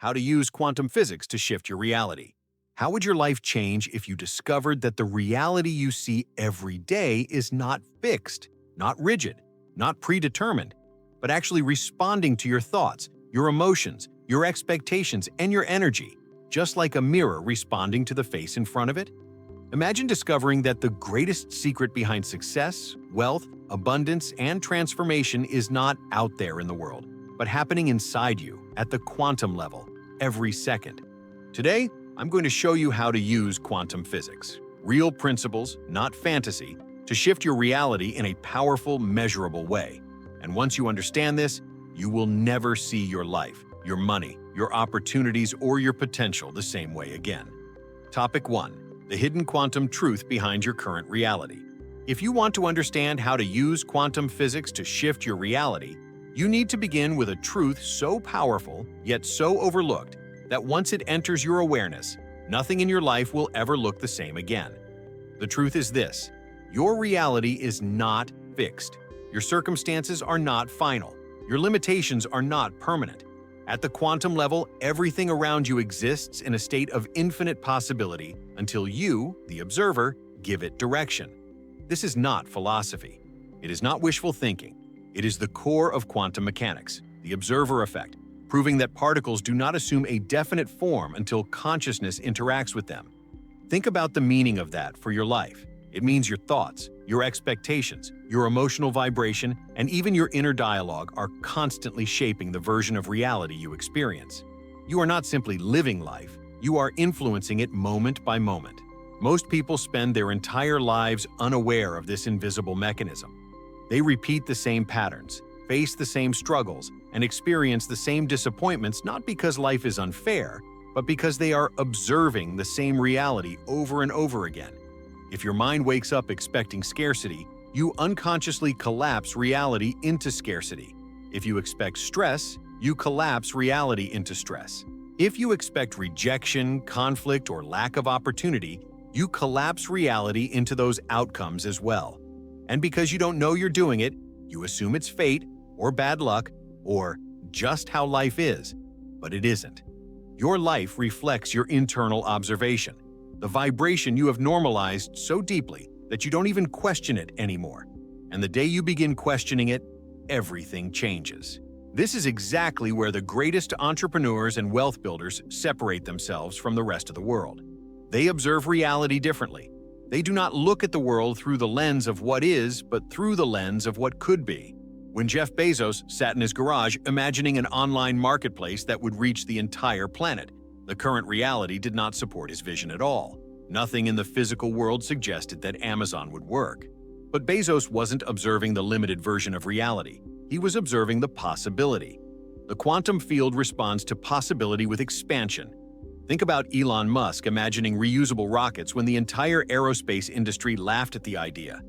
how to use quantum physics to shift your reality. How would your life change if you discovered that the reality you see every day is not fixed, not rigid, not predetermined, but actually responding to your thoughts, your emotions, your expectations, and your energy, just like a mirror responding to the face in front of it? Imagine discovering that the greatest secret behind success, wealth, abundance, and transformation is not out there in the world, but happening inside you at the quantum level every second. Today, I'm going to show you how to use quantum physics, real principles, not fantasy, to shift your reality in a powerful, measurable way. And once you understand this, you will never see your life, your money, your opportunities, or your potential the same way again. Topic 1. The hidden quantum truth behind your current reality. If you want to understand how to use quantum physics to shift your reality, you need to begin with a truth so powerful, yet so overlooked, that once it enters your awareness, nothing in your life will ever look the same again. The truth is this: your reality is not fixed. Your circumstances are not final. Your limitations are not permanent. At the quantum level, everything around you exists in a state of infinite possibility until you, the observer, give it direction. This is not philosophy. It is not wishful thinking. It is the core of quantum mechanics, the observer effect, proving that particles do not assume a definite form until consciousness interacts with them. Think about the meaning of that for your life. It means your thoughts, your expectations, your emotional vibration, and even your inner dialogue are constantly shaping the version of reality you experience. You are not simply living life, you are influencing it moment by moment. Most people spend their entire lives unaware of this invisible mechanism. They repeat the same patterns, face the same struggles, and experience the same disappointments not because life is unfair, but because they are observing the same reality over and over again. If your mind wakes up expecting scarcity, you unconsciously collapse reality into scarcity. If you expect stress, you collapse reality into stress. If you expect rejection, conflict, or lack of opportunity, you collapse reality into those outcomes as well. And because you don't know you're doing it, you assume it's fate, or bad luck, or just how life is. But it isn't. Your life reflects your internal observation, the vibration you have normalized so deeply that you don't even question it anymore. And the day you begin questioning it, everything changes. This is exactly where the greatest entrepreneurs and wealth builders separate themselves from the rest of the world. They observe reality differently. They do not look at the world through the lens of what is, but through the lens of what could be. When Jeff Bezos sat in his garage imagining an online marketplace that would reach the entire planet, the current reality did not support his vision at all. Nothing in the physical world suggested that Amazon would work. But Bezos wasn't observing the limited version of reality. He was observing the possibility. The quantum field responds to possibility with expansion. Think about Elon Musk imagining reusable rockets when the entire aerospace industry laughed at the idea.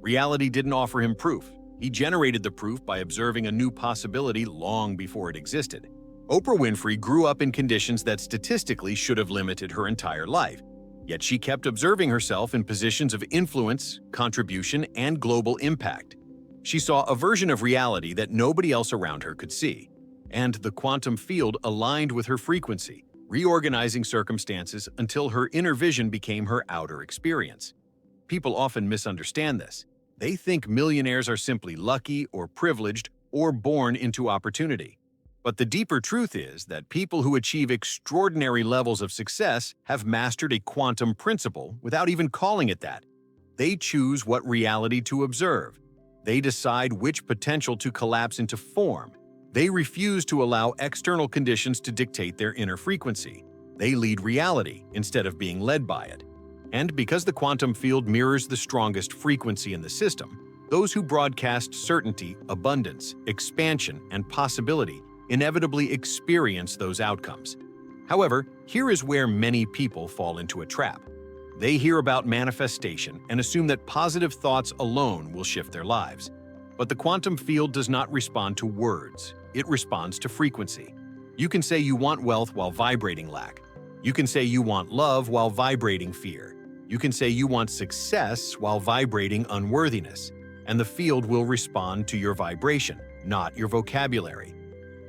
Reality didn't offer him proof. He generated the proof by observing a new possibility long before it existed. Oprah Winfrey grew up in conditions that statistically should have limited her entire life. Yet she kept observing herself in positions of influence, contribution, and global impact. She saw a version of reality that nobody else around her could see. And the quantum field aligned with her frequency, reorganizing circumstances until her inner vision became her outer experience. People often misunderstand this. They think millionaires are simply lucky or privileged or born into opportunity. But the deeper truth is that people who achieve extraordinary levels of success have mastered a quantum principle without even calling it that. They choose what reality to observe. They decide which potential to collapse into form. They refuse to allow external conditions to dictate their inner frequency. They lead reality instead of being led by it. And because the quantum field mirrors the strongest frequency in the system, those who broadcast certainty, abundance, expansion, and possibility inevitably experience those outcomes. However, here is where many people fall into a trap. They hear about manifestation and assume that positive thoughts alone will shift their lives. But the quantum field does not respond to words. It responds to frequency. You can say you want wealth while vibrating lack. You can say you want love while vibrating fear. You can say you want success while vibrating unworthiness. And the field will respond to your vibration, not your vocabulary.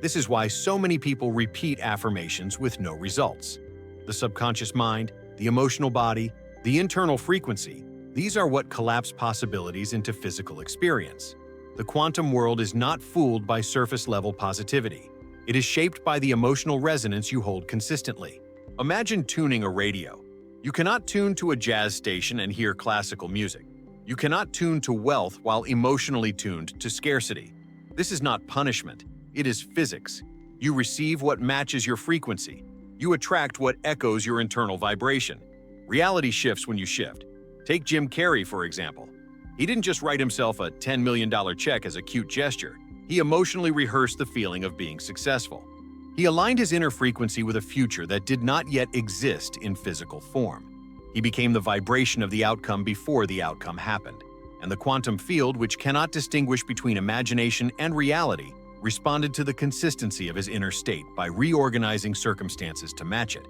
This is why so many people repeat affirmations with no results. The subconscious mind, the emotional body, the internal frequency, these are what collapse possibilities into physical experience. The quantum world is not fooled by surface-level positivity. It is shaped by the emotional resonance you hold consistently. Imagine tuning a radio. You cannot tune to a jazz station and hear classical music. You cannot tune to wealth while emotionally tuned to scarcity. This is not punishment. It is physics. You receive what matches your frequency. You attract what echoes your internal vibration. Reality shifts when you shift. Take Jim Carrey, for example. He didn't just write himself a $10 million check as a cute gesture. He emotionally rehearsed the feeling of being successful. He aligned his inner frequency with a future that did not yet exist in physical form. He became the vibration of the outcome before the outcome happened. And the quantum field, which cannot distinguish between imagination and reality, responded to the consistency of his inner state by reorganizing circumstances to match it.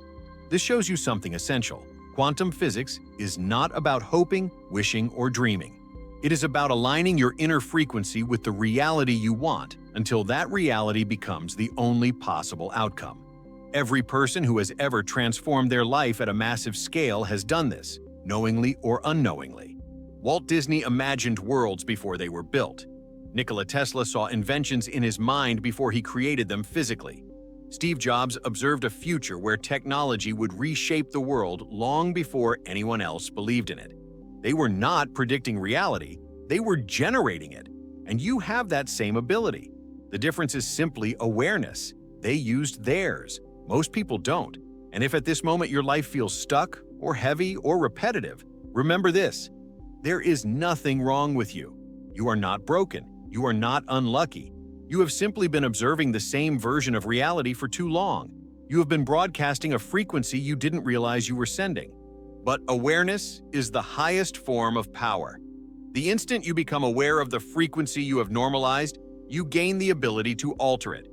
This shows you something essential. Quantum physics is not about hoping, wishing, or dreaming. It is about aligning your inner frequency with the reality you want until that reality becomes the only possible outcome. Every person who has ever transformed their life at a massive scale has done this, knowingly or unknowingly. Walt Disney imagined worlds before they were built. Nikola Tesla saw inventions in his mind before he created them physically. Steve Jobs observed a future where technology would reshape the world long before anyone else believed in it. They were not predicting reality, they were generating it. And you have that same ability. The difference is simply awareness. They used theirs. Most people don't. And if at this moment your life feels stuck, or heavy, or repetitive, remember this: there is nothing wrong with you. You are not broken. You are not unlucky. You have simply been observing the same version of reality for too long. You have been broadcasting a frequency you didn't realize you were sending. But awareness is the highest form of power. The instant you become aware of the frequency you have normalized, you gain the ability to alter it.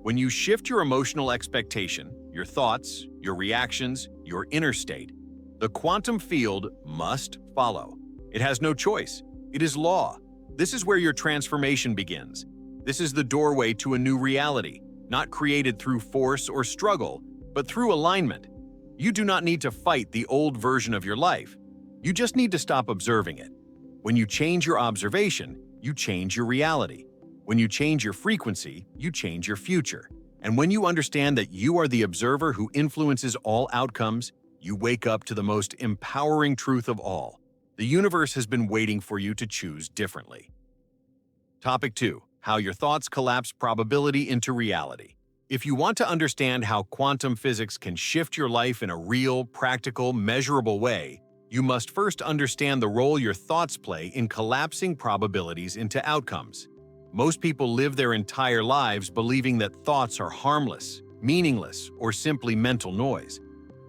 When you shift your emotional expectation, your thoughts, your reactions, your inner state, the quantum field must follow. It has no choice. It is law. This is where your transformation begins. This is the doorway to a new reality, not created through force or struggle, but through alignment. You do not need to fight the old version of your life. You just need to stop observing it. When you change your observation, you change your reality. When you change your frequency, you change your future. And when you understand that you are the observer who influences all outcomes, you wake up to the most empowering truth of all. The universe has been waiting for you to choose differently. Topic 2. How your thoughts collapse probability into reality. If you want to understand how quantum physics can shift your life in a real, practical, measurable way, you must first understand the role your thoughts play in collapsing probabilities into outcomes. Most people live their entire lives believing that thoughts are harmless, meaningless, or simply mental noise.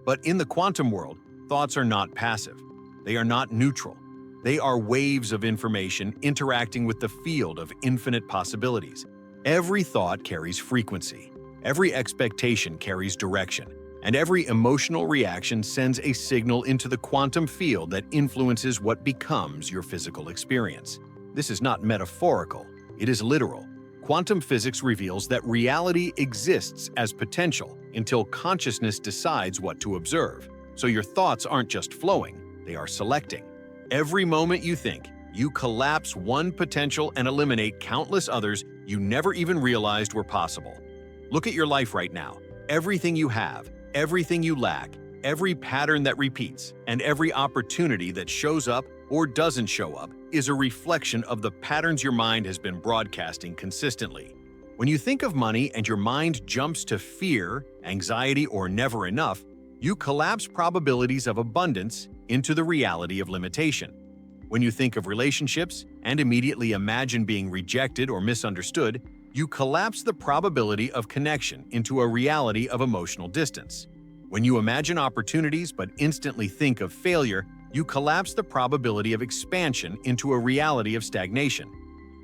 But in the quantum world, thoughts are not passive. They are not neutral. They are waves of information interacting with the field of infinite possibilities. Every thought carries frequency. Every expectation carries direction. And every emotional reaction sends a signal into the quantum field that influences what becomes your physical experience. This is not metaphorical. It is literal. Quantum physics reveals that reality exists as potential until consciousness decides what to observe. So your thoughts aren't just flowing, they are selecting. Every moment you think, you collapse one potential and eliminate countless others you never even realized were possible. Look at your life right now. Everything you have, everything you lack, every pattern that repeats, and every opportunity that shows up or doesn't show up is a reflection of the patterns your mind has been broadcasting consistently. When you think of money and your mind jumps to fear, anxiety, or never enough, you collapse probabilities of abundance into the reality of limitation. When you think of relationships and immediately imagine being rejected or misunderstood, you collapse the probability of connection into a reality of emotional distance. When you imagine opportunities but instantly think of failure, you collapse the probability of expansion into a reality of stagnation.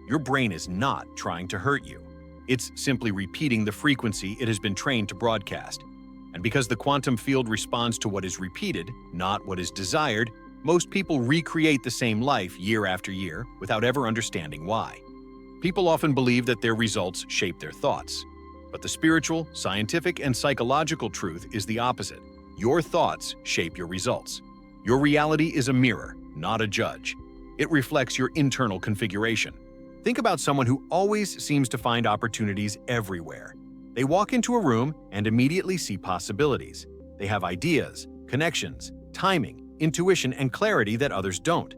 Your brain is not trying to hurt you. It's simply repeating the frequency it has been trained to broadcast. And because the quantum field responds to what is repeated, not what is desired, most people recreate the same life year after year without ever understanding why. People often believe that their results shape their thoughts. But the spiritual, scientific, and psychological truth is the opposite. Your thoughts shape your results. Your reality is a mirror, not a judge. It reflects your internal configuration. Think about someone who always seems to find opportunities everywhere. They walk into a room and immediately see possibilities. They have ideas, connections, timing, intuition, and clarity that others don't.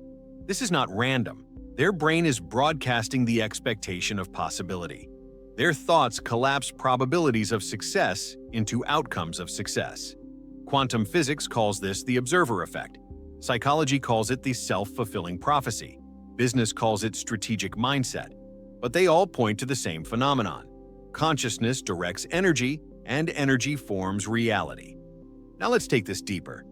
This is not random. Their brain is broadcasting the expectation of possibility. Their thoughts collapse probabilities of success into outcomes of success. Quantum physics calls this the observer effect. Psychology calls it the self-fulfilling prophecy. Business calls it strategic mindset. But they all point to the same phenomenon. Consciousness directs energy, and energy forms reality. Now let's take this deeper.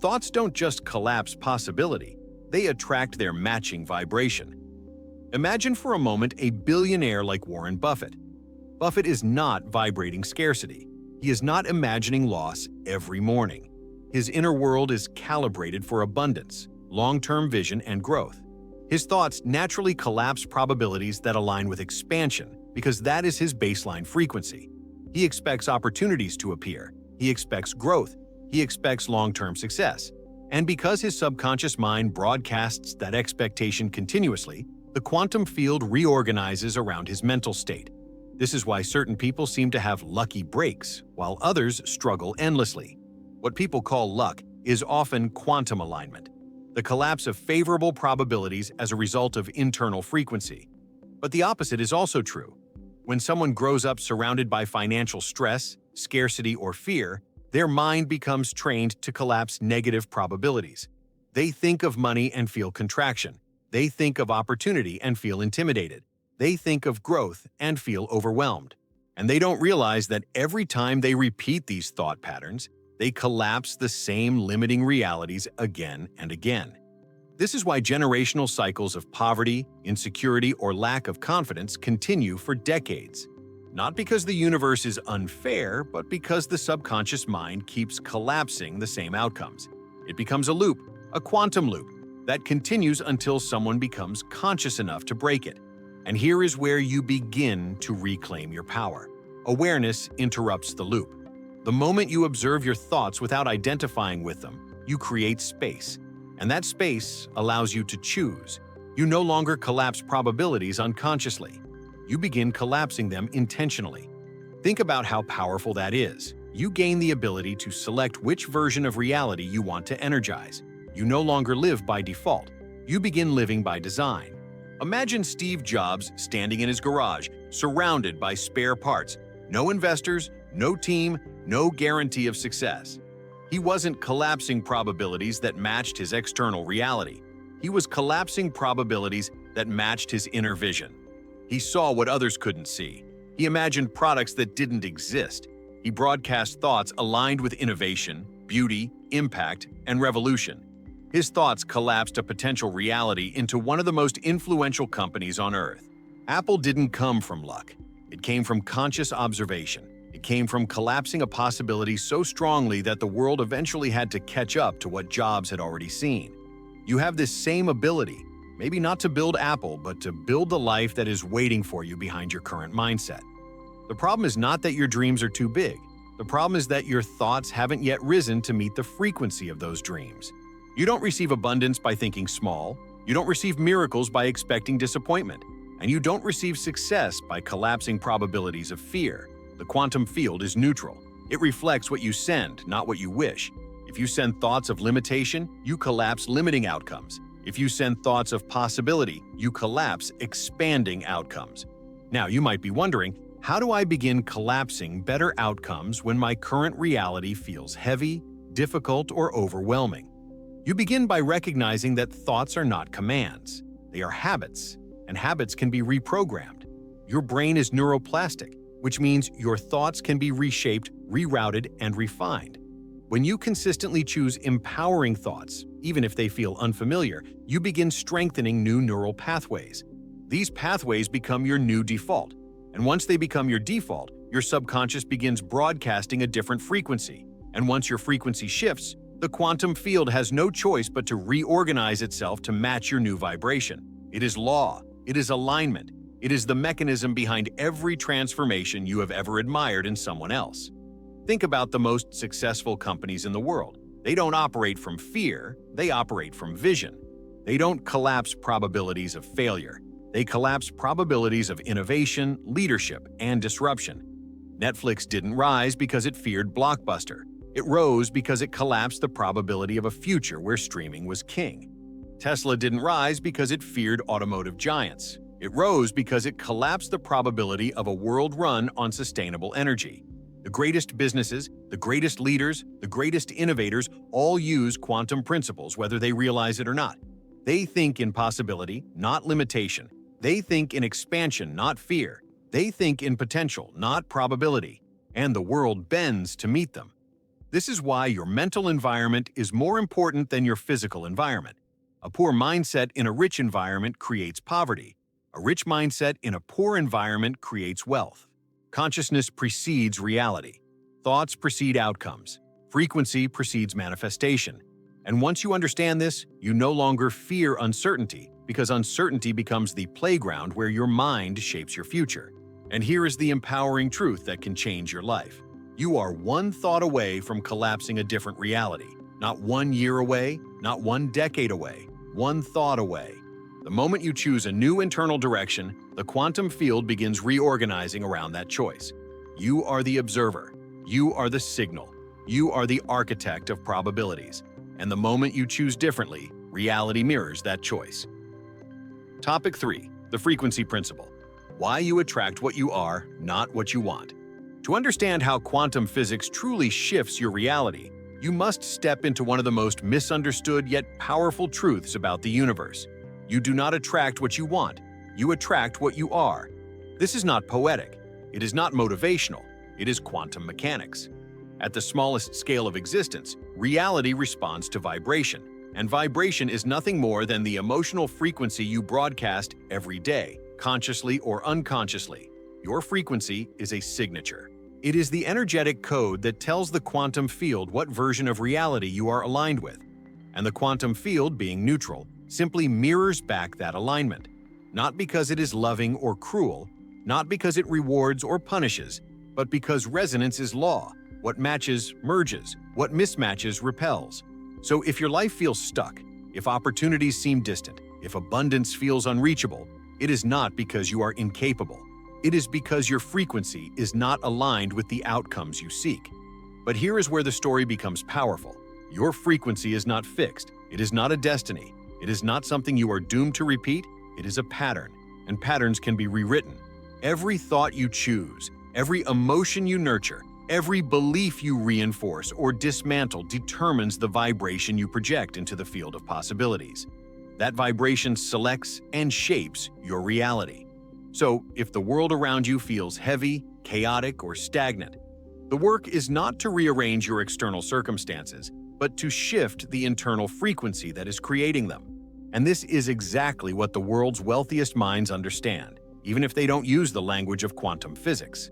Thoughts don't just collapse possibility, they attract their matching vibration. Imagine for a moment a billionaire like Warren Buffett. Buffett is not vibrating scarcity. He is not imagining loss every morning. His inner world is calibrated for abundance, long-term vision, and growth. His thoughts naturally collapse probabilities that align with expansion because that is his baseline frequency. He expects opportunities to appear. He expects growth. He expects long-term success. And because his subconscious mind broadcasts that expectation continuously, the quantum field reorganizes around his mental state. This is why certain people seem to have lucky breaks, while others struggle endlessly. What people call luck is often quantum alignment, the collapse of favorable probabilities as a result of internal frequency. But the opposite is also true. When someone grows up surrounded by financial stress, scarcity, or fear, their mind becomes trained to collapse negative probabilities. They think of money and feel contraction. They think of opportunity and feel intimidated. They think of growth and feel overwhelmed. And they don't realize that every time they repeat these thought patterns, they collapse the same limiting realities again and again. This is why generational cycles of poverty, insecurity, or lack of confidence continue for decades. Not because the universe is unfair, but because the subconscious mind keeps collapsing the same outcomes. It becomes a loop, a quantum loop, that continues until someone becomes conscious enough to break it. And here is where you begin to reclaim your power. Awareness interrupts the loop. The moment you observe your thoughts without identifying with them, you create space. And that space allows you to choose. You no longer collapse probabilities unconsciously. You begin collapsing them intentionally. Think about how powerful that is. You gain the ability to select which version of reality you want to energize. You no longer live by default. You begin living by design. Imagine Steve Jobs standing in his garage, surrounded by spare parts. No investors, no team, no guarantee of success. He wasn't collapsing probabilities that matched his external reality. He was collapsing probabilities that matched his inner vision. He saw what others couldn't see. He imagined products that didn't exist. He broadcast thoughts aligned with innovation, beauty, impact, and revolution. His thoughts collapsed a potential reality into one of the most influential companies on Earth. Apple didn't come from luck. It came from conscious observation. It came from collapsing a possibility so strongly that the world eventually had to catch up to what Jobs had already seen. You have this same ability, maybe not to build Apple, but to build the life that is waiting for you behind your current mindset. The problem is not that your dreams are too big. The problem is that your thoughts haven't yet risen to meet the frequency of those dreams. You don't receive abundance by thinking small. You don't receive miracles by expecting disappointment. And you don't receive success by collapsing probabilities of fear. The quantum field is neutral. It reflects what you send, not what you wish. If you send thoughts of limitation, you collapse limiting outcomes. If you send thoughts of possibility, you collapse expanding outcomes. Now, you might be wondering, how do I begin collapsing better outcomes when my current reality feels heavy, difficult, or overwhelming? You begin by recognizing that thoughts are not commands. They are habits, and habits can be reprogrammed. Your brain is neuroplastic, which means your thoughts can be reshaped, rerouted, and refined. When you consistently choose empowering thoughts, even if they feel unfamiliar, you begin strengthening new neural pathways. These pathways become your new default. And once they become your default, your subconscious begins broadcasting a different frequency. And once your frequency shifts, the quantum field has no choice but to reorganize itself to match your new vibration. It is law. It is alignment. It is the mechanism behind every transformation you have ever admired in someone else. Think about the most successful companies in the world. They don't operate from fear, they operate from vision. They don't collapse probabilities of failure. They collapse probabilities of innovation, leadership, and disruption. Netflix didn't rise because it feared Blockbuster. It rose because it collapsed the probability of a future where streaming was king. Tesla didn't rise because it feared automotive giants. It rose because it collapsed the probability of a world run on sustainable energy. The greatest businesses, the greatest leaders, the greatest innovators all use quantum principles whether they realize it or not. They think in possibility, not limitation. They think in expansion, not fear. They think in potential, not probability. And the world bends to meet them. This is why your mental environment is more important than your physical environment. A poor mindset in a rich environment creates poverty. A rich mindset in a poor environment creates wealth. Consciousness precedes reality. Thoughts precede outcomes. Frequency precedes manifestation. And once you understand this, you no longer fear uncertainty, because uncertainty becomes the playground where your mind shapes your future. And here is the empowering truth that can change your life. You are one thought away from collapsing a different reality. Not 1 year away, not 1 decade away, one thought away. The moment you choose a new internal direction, the quantum field begins reorganizing around that choice. You are the observer. You are the signal. You are the architect of probabilities. And the moment you choose differently, reality mirrors that choice. Topic 3. The frequency principle. Why you attract what you are, not what you want. To understand how quantum physics truly shifts your reality, you must step into one of the most misunderstood yet powerful truths about the universe. You do not attract what you want. You attract what you are. This is not poetic. It is not motivational. It is quantum mechanics. At the smallest scale of existence, reality responds to vibration. And vibration is nothing more than the emotional frequency you broadcast every day, consciously or unconsciously. Your frequency is a signature. It is the energetic code that tells the quantum field what version of reality you are aligned with. And the quantum field, being neutral, simply mirrors back that alignment. Not because it is loving or cruel, not because it rewards or punishes, but because resonance is law. What matches merges, what mismatches repels. So if your life feels stuck, if opportunities seem distant, if abundance feels unreachable, it is not because you are incapable. It is because your frequency is not aligned with the outcomes you seek. But here is where the story becomes powerful. Your frequency is not fixed. It is not a destiny. It is not something you are doomed to repeat. It is a pattern, and patterns can be rewritten. Every thought you choose, every emotion you nurture, every belief you reinforce or dismantle determines the vibration you project into the field of possibilities. That vibration selects and shapes your reality. So, if the world around you feels heavy, chaotic, or stagnant, the work is not to rearrange your external circumstances, but to shift the internal frequency that is creating them. And this is exactly what the world's wealthiest minds understand, even if they don't use the language of quantum physics.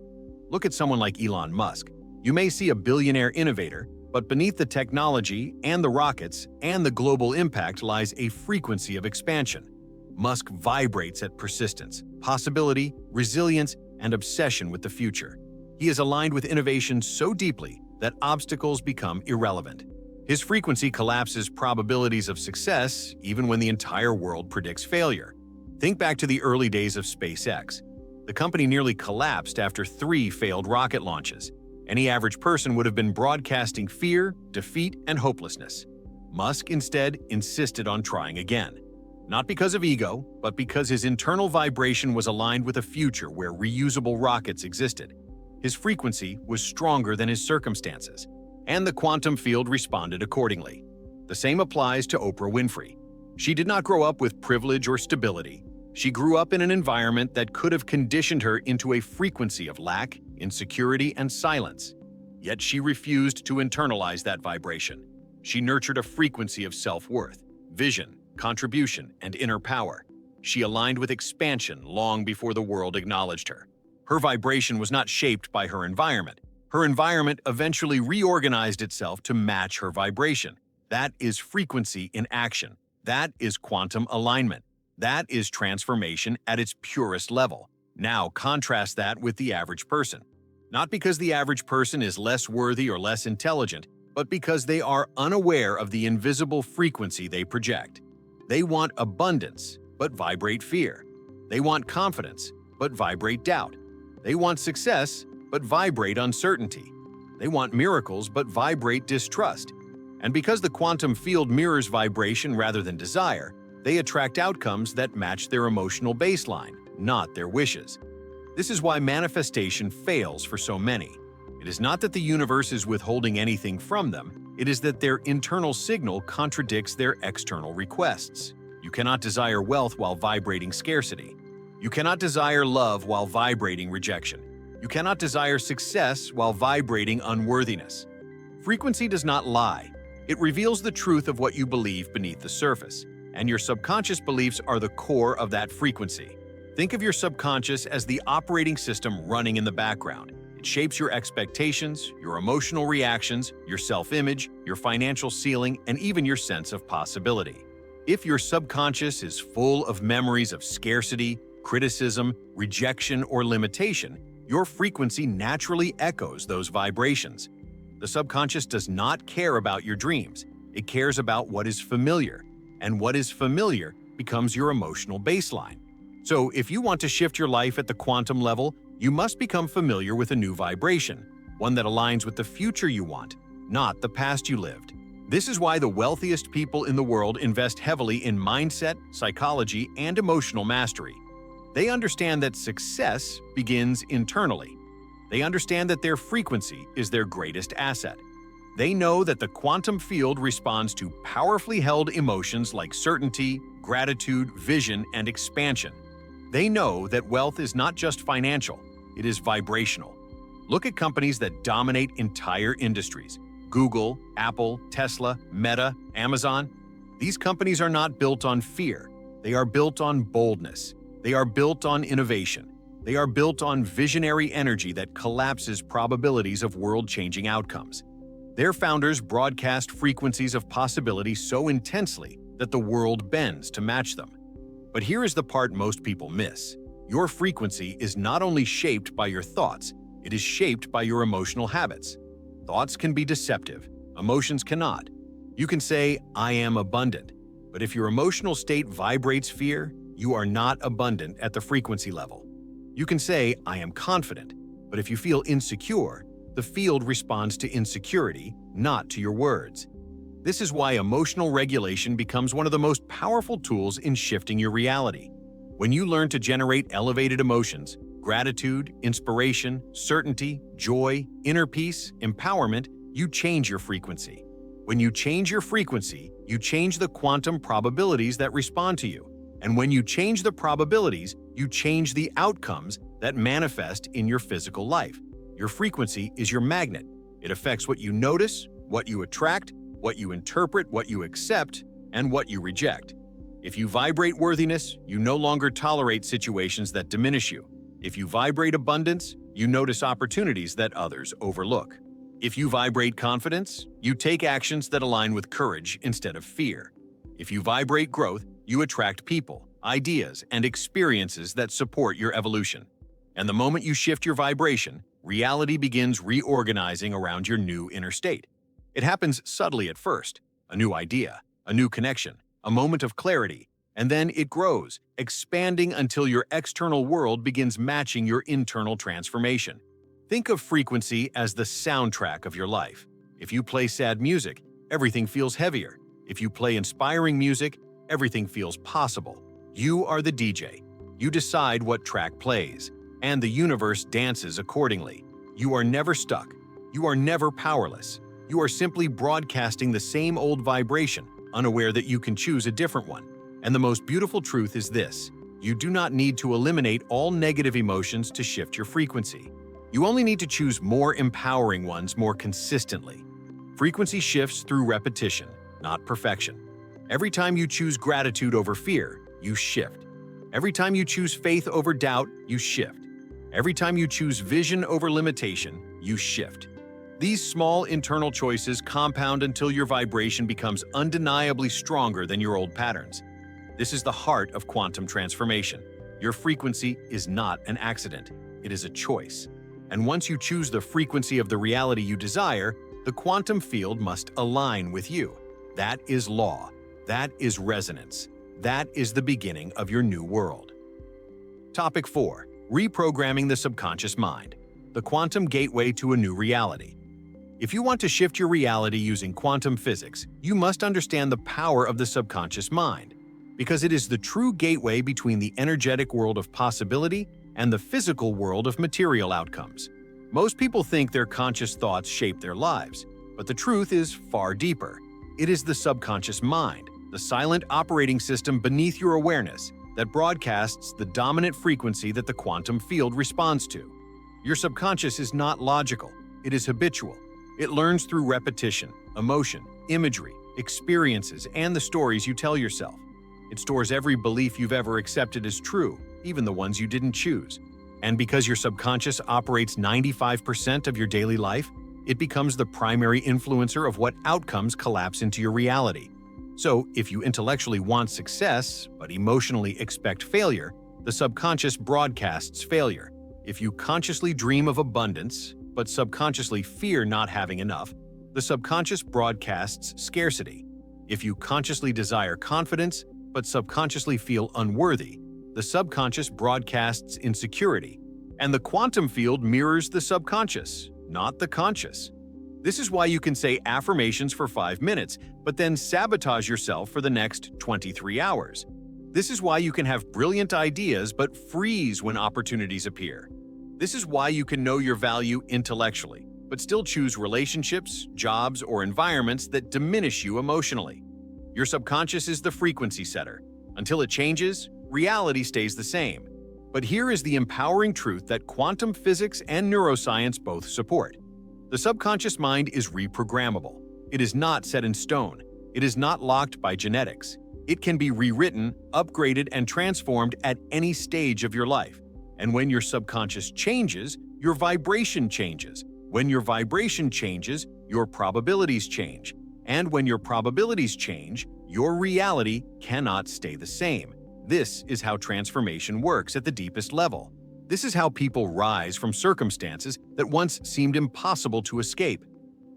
Look at someone like Elon Musk. You may see a billionaire innovator, but beneath the technology and the rockets and the global impact lies a frequency of expansion. Musk vibrates at persistence, possibility, resilience, and obsession with the future. He is aligned with innovation so deeply that obstacles become irrelevant. His frequency collapses probabilities of success even when the entire world predicts failure. Think back to the early days of SpaceX. The company nearly collapsed after 3 failed rocket launches. Any average person would have been broadcasting fear, defeat, and hopelessness. Musk instead insisted on trying again. Not because of ego, but because his internal vibration was aligned with a future where reusable rockets existed. His frequency was stronger than his circumstances, and the quantum field responded accordingly. The same applies to Oprah Winfrey. She did not grow up with privilege or stability. She grew up in an environment that could have conditioned her into a frequency of lack, insecurity, and silence. Yet she refused to internalize that vibration. She nurtured a frequency of self-worth, vision, contribution, and inner power. She aligned with expansion long before the world acknowledged her. Her vibration was not shaped by her environment. Her environment eventually reorganized itself to match her vibration. That is frequency in action. That is quantum alignment. That is transformation at its purest level. Now contrast that with the average person. Not because the average person is less worthy or less intelligent, but because they are unaware of the invisible frequency they project. They want abundance, but vibrate fear. They want confidence, but vibrate doubt. They want success, but vibrate uncertainty. They want miracles, but vibrate distrust. And because the quantum field mirrors vibration rather than desire, they attract outcomes that match their emotional baseline, not their wishes. This is why manifestation fails for so many. It is not that the universe is withholding anything from them, it is that their internal signal contradicts their external requests. You cannot desire wealth while vibrating scarcity. You cannot desire love while vibrating rejection. You cannot desire success while vibrating unworthiness. Frequency does not lie. It reveals the truth of what you believe beneath the surface, and your subconscious beliefs are the core of that frequency. Think of your subconscious as the operating system running in the background. It shapes your expectations, your emotional reactions, your self-image, your financial ceiling, and even your sense of possibility. If your subconscious is full of memories of scarcity, criticism, rejection, or limitation, your frequency naturally echoes those vibrations. The subconscious does not care about your dreams. It cares about what is familiar, and what is familiar becomes your emotional baseline. So, if you want to shift your life at the quantum level, you must become familiar with a new vibration, one that aligns with the future you want, not the past you lived. This is why the wealthiest people in the world invest heavily in mindset, psychology, and emotional mastery. They understand that success begins internally. They understand that their frequency is their greatest asset. They know that the quantum field responds to powerfully held emotions like certainty, gratitude, vision, and expansion. They know that wealth is not just financial, it is vibrational. Look at companies that dominate entire industries: Google, Apple, Tesla, Meta, Amazon. These companies are not built on fear. They are built on boldness. They are built on innovation. They are built on visionary energy that collapses probabilities of world-changing outcomes. Their founders broadcast frequencies of possibility so intensely that the world bends to match them. But here is the part most people miss. Your frequency is not only shaped by your thoughts, it is shaped by your emotional habits. Thoughts can be deceptive, emotions cannot. You can say, "I am abundant," but if your emotional state vibrates fear, you are not abundant at the frequency level. You can say, "I am confident," but if you feel insecure, the field responds to insecurity, not to your words. This is why emotional regulation becomes one of the most powerful tools in shifting your reality. When you learn to generate elevated emotions, gratitude, inspiration, certainty, joy, inner peace, empowerment, you change your frequency. When you change your frequency, you change the quantum probabilities that respond to you. And when you change the probabilities, you change the outcomes that manifest in your physical life. Your frequency is your magnet. It affects what you notice, what you attract, what you interpret, what you accept, and what you reject. If you vibrate worthiness, you no longer tolerate situations that diminish you. If you vibrate abundance, you notice opportunities that others overlook. If you vibrate confidence, you take actions that align with courage instead of fear. If you vibrate growth, you attract people, ideas, and experiences that support your evolution. And the moment you shift your vibration, reality begins reorganizing around your new inner state. It happens subtly at first: a new idea, a new connection, a moment of clarity, and then it grows, expanding until your external world begins matching your internal transformation. Think of frequency as the soundtrack of your life. If you play sad music, everything feels heavier. If you play inspiring music, everything feels possible. You are the DJ. You decide what track plays, and the universe dances accordingly. You are never stuck. You are never powerless. You are simply broadcasting the same old vibration, unaware that you can choose a different one. And the most beautiful truth is this: you do not need to eliminate all negative emotions to shift your frequency. You only need to choose more empowering ones more consistently. Frequency shifts through repetition, not perfection. Every time you choose gratitude over fear, you shift. Every time you choose faith over doubt, you shift. Every time you choose vision over limitation, you shift. These small internal choices compound until your vibration becomes undeniably stronger than your old patterns. This is the heart of quantum transformation. Your frequency is not an accident. It is a choice. And once you choose the frequency of the reality you desire, the quantum field must align with you. That is law. That is resonance. That is the beginning of your new world. Topic 4. Reprogramming the subconscious mind. The quantum gateway to a new reality. If you want to shift your reality using quantum physics, you must understand the power of the subconscious mind, because it is the true gateway between the energetic world of possibility and the physical world of material outcomes. Most people think their conscious thoughts shape their lives, but the truth is far deeper. It is the subconscious mind, the silent operating system beneath your awareness, that broadcasts the dominant frequency that the quantum field responds to. Your subconscious is not logical, it is habitual. It learns through repetition, emotion, imagery, experiences, and the stories you tell yourself. It stores every belief you've ever accepted as true, even the ones you didn't choose. And because your subconscious operates 95% of your daily life, it becomes the primary influencer of what outcomes collapse into your reality. So, if you intellectually want success, but emotionally expect failure, the subconscious broadcasts failure. If you consciously dream of abundance, but subconsciously fear not having enough, the subconscious broadcasts scarcity. If you consciously desire confidence, but subconsciously feel unworthy, the subconscious broadcasts insecurity. And the quantum field mirrors the subconscious, not the conscious. This is why you can say affirmations for 5 minutes, but then sabotage yourself for the next 23 hours. This is why you can have brilliant ideas but freeze when opportunities appear. This is why you can know your value intellectually, but still choose relationships, jobs, or environments that diminish you emotionally. Your subconscious is the frequency setter. Until it changes, reality stays the same. But here is the empowering truth that quantum physics and neuroscience both support. The subconscious mind is reprogrammable. It is not set in stone. It is not locked by genetics. It can be rewritten, upgraded, and transformed at any stage of your life. And when your subconscious changes, your vibration changes. When your vibration changes, your probabilities change. And when your probabilities change, your reality cannot stay the same. This is how transformation works at the deepest level. This is how people rise from circumstances that once seemed impossible to escape.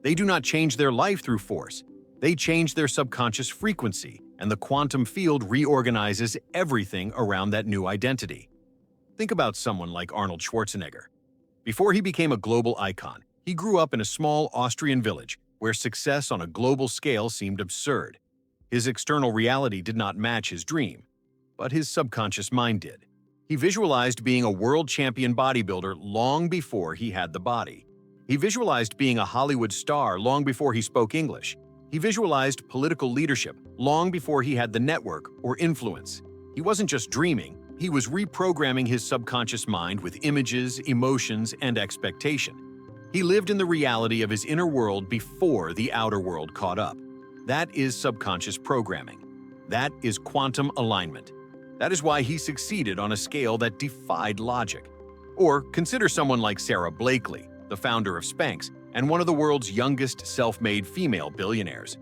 They do not change their life through force. They change their subconscious frequency, and the quantum field reorganizes everything around that new identity. Think about someone like Arnold Schwarzenegger. Before he became a global icon, he grew up in a small Austrian village where success on a global scale seemed absurd. His external reality did not match his dream, but his subconscious mind did. He visualized being a world champion bodybuilder long before he had the body. He visualized being a Hollywood star long before he spoke English. He visualized political leadership long before he had the network or influence. He wasn't just dreaming, he was reprogramming his subconscious mind with images, emotions, and expectation. He lived in the reality of his inner world before the outer world caught up. That is subconscious programming. That is quantum alignment. That is why he succeeded on a scale that defied logic. Or consider someone like Sarah Blakely, the founder of Spanx, and one of the world's youngest self-made female billionaires.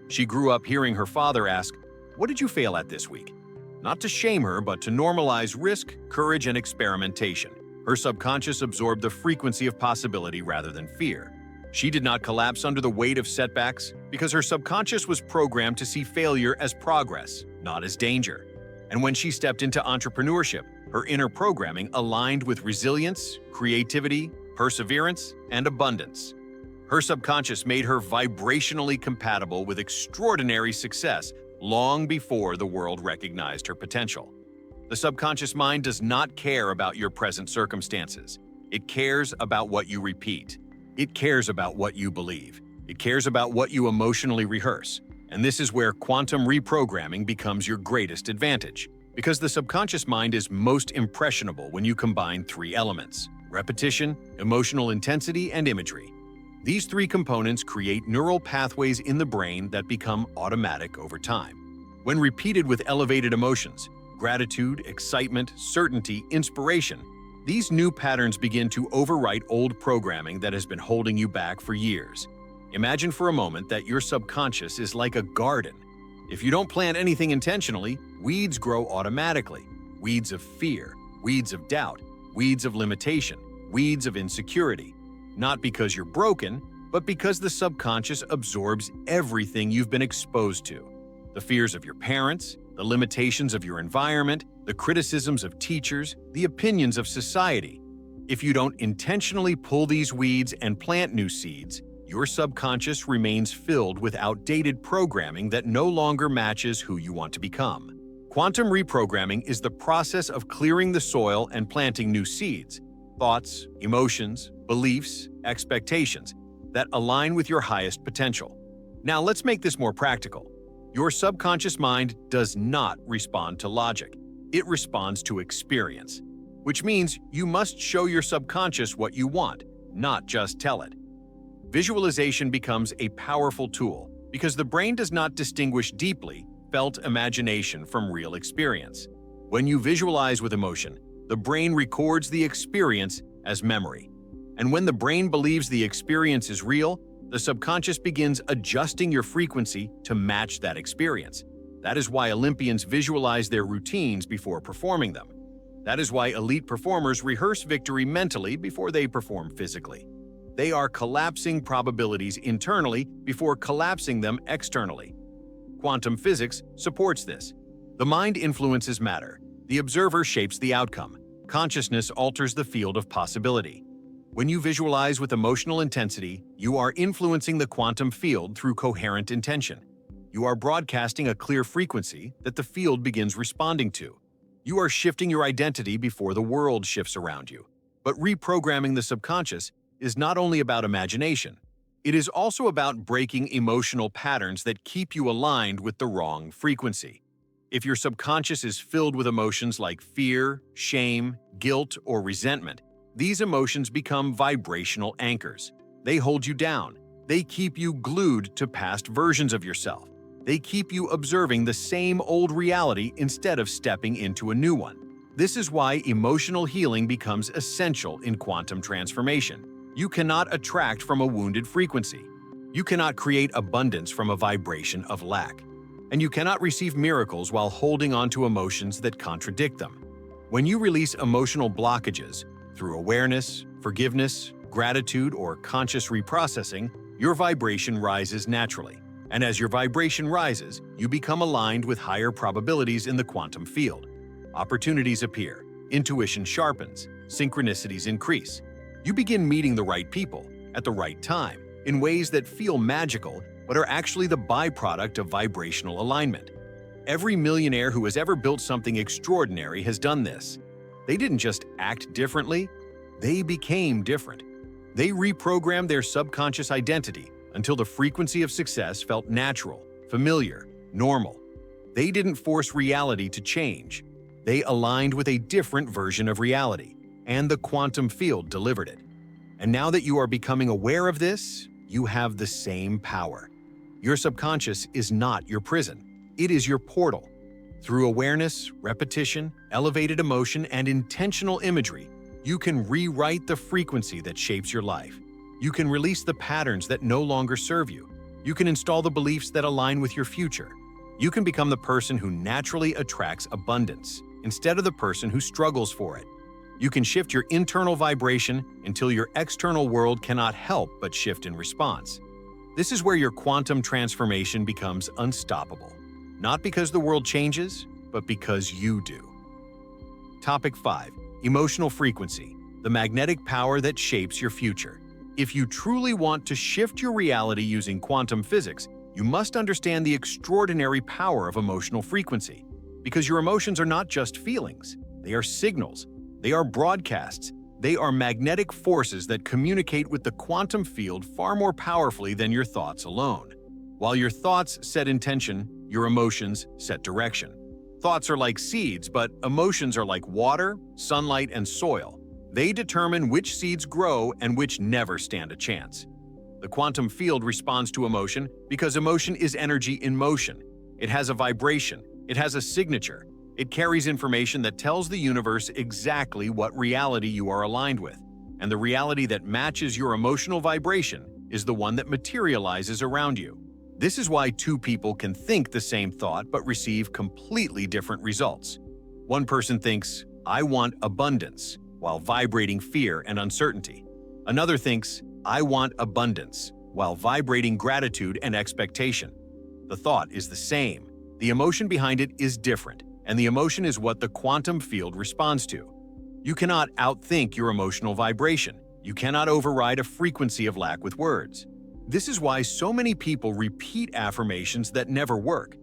She grew up hearing her father ask, "What did you fail at this week?" Not to shame her, but to normalize risk, courage, and experimentation. Her subconscious absorbed the frequency of possibility rather than fear. She did not collapse under the weight of setbacks because her subconscious was programmed to see failure as progress, not as danger. And when she stepped into entrepreneurship, her inner programming aligned with resilience, creativity, perseverance, and abundance. Her subconscious made her vibrationally compatible with extraordinary success long before the world recognized her potential. The subconscious mind does not care about your present circumstances. It cares about what you repeat. It cares about what you believe. It cares about what you emotionally rehearse. And this is where quantum reprogramming becomes your greatest advantage. Because the subconscious mind is most impressionable when you combine 3 elements: repetition, emotional intensity, and imagery. These 3 components create neural pathways in the brain that become automatic over time. When repeated with elevated emotions, gratitude, excitement, certainty, inspiration, these new patterns begin to overwrite old programming that has been holding you back for years. Imagine for a moment that your subconscious is like a garden. If you don't plant anything intentionally, weeds grow automatically. Weeds of fear, weeds of doubt, weeds of limitation, weeds of insecurity. Not because you're broken, but because the subconscious absorbs everything you've been exposed to. The fears of your parents, the limitations of your environment, the criticisms of teachers, the opinions of society. If you don't intentionally pull these weeds and plant new seeds, your subconscious remains filled with outdated programming that no longer matches who you want to become. Quantum reprogramming is the process of clearing the soil and planting new seeds, thoughts, emotions, beliefs, expectations that align with your highest potential. Now let's make this more practical. Your subconscious mind does not respond to logic. It responds to experience, which means you must show your subconscious what you want, not just tell it. Visualization becomes a powerful tool because the brain does not distinguish deeply felt imagination from real experience. When you visualize with emotion, the brain records the experience as memory. And when the brain believes the experience is real, the subconscious begins adjusting your frequency to match that experience. That is why Olympians visualize their routines before performing them. That is why elite performers rehearse victory mentally before they perform physically. They are collapsing probabilities internally before collapsing them externally. Quantum physics supports this. The mind influences matter. The observer shapes the outcome. Consciousness alters the field of possibility. When you visualize with emotional intensity, you are influencing the quantum field through coherent intention. You are broadcasting a clear frequency that the field begins responding to. You are shifting your identity before the world shifts around you. But reprogramming the subconscious is not only about imagination. It is also about breaking emotional patterns that keep you aligned with the wrong frequency. If your subconscious is filled with emotions like fear, shame, guilt, or resentment, these emotions become vibrational anchors. They hold you down. They keep you glued to past versions of yourself. They keep you observing the same old reality instead of stepping into a new one. This is why emotional healing becomes essential in quantum transformation. You cannot attract from a wounded frequency. You cannot create abundance from a vibration of lack. And you cannot receive miracles while holding on to emotions that contradict them. When you release emotional blockages, through awareness, forgiveness, gratitude, or conscious reprocessing, your vibration rises naturally. And as your vibration rises, you become aligned with higher probabilities in the quantum field. Opportunities appear, intuition sharpens, synchronicities increase. You begin meeting the right people at the right time in ways that feel magical but are actually the byproduct of vibrational alignment. Every millionaire who has ever built something extraordinary has done this. They didn't just act differently, they became different. They reprogrammed their subconscious identity until the frequency of success felt natural, familiar, normal. They didn't force reality to change. They aligned with a different version of reality, and the quantum field delivered it. And now that you are becoming aware of this, you have the same power. Your subconscious is not your prison. It is your portal. Through awareness, repetition, elevated emotion, and intentional imagery, you can rewrite the frequency that shapes your life. You can release the patterns that no longer serve you. You can install the beliefs that align with your future. You can become the person who naturally attracts abundance, instead of the person who struggles for it. You can shift your internal vibration until your external world cannot help but shift in response. This is where your quantum transformation becomes unstoppable. Not because the world changes, but because you do. Topic 5. Emotional frequency, the magnetic power that shapes your future. If you truly want to shift your reality using quantum physics, you must understand the extraordinary power of emotional frequency. Because your emotions are not just feelings, they are signals, they are broadcasts, they are magnetic forces that communicate with the quantum field far more powerfully than your thoughts alone. While your thoughts set intention, your emotions set direction. Thoughts are like seeds, but emotions are like water, sunlight, and soil. They determine which seeds grow and which never stand a chance. The quantum field responds to emotion because emotion is energy in motion. It has a vibration. It has a signature. It carries information that tells the universe exactly what reality you are aligned with. And the reality that matches your emotional vibration is the one that materializes around you. This is why two people can think the same thought but receive completely different results. One person thinks, "I want abundance," while vibrating fear and uncertainty. Another thinks, "I want abundance," while vibrating gratitude and expectation. The thought is the same. The emotion behind it is different, and the emotion is what the quantum field responds to. You cannot outthink your emotional vibration. You cannot override a frequency of lack with words. This is why so many people repeat affirmations that never work.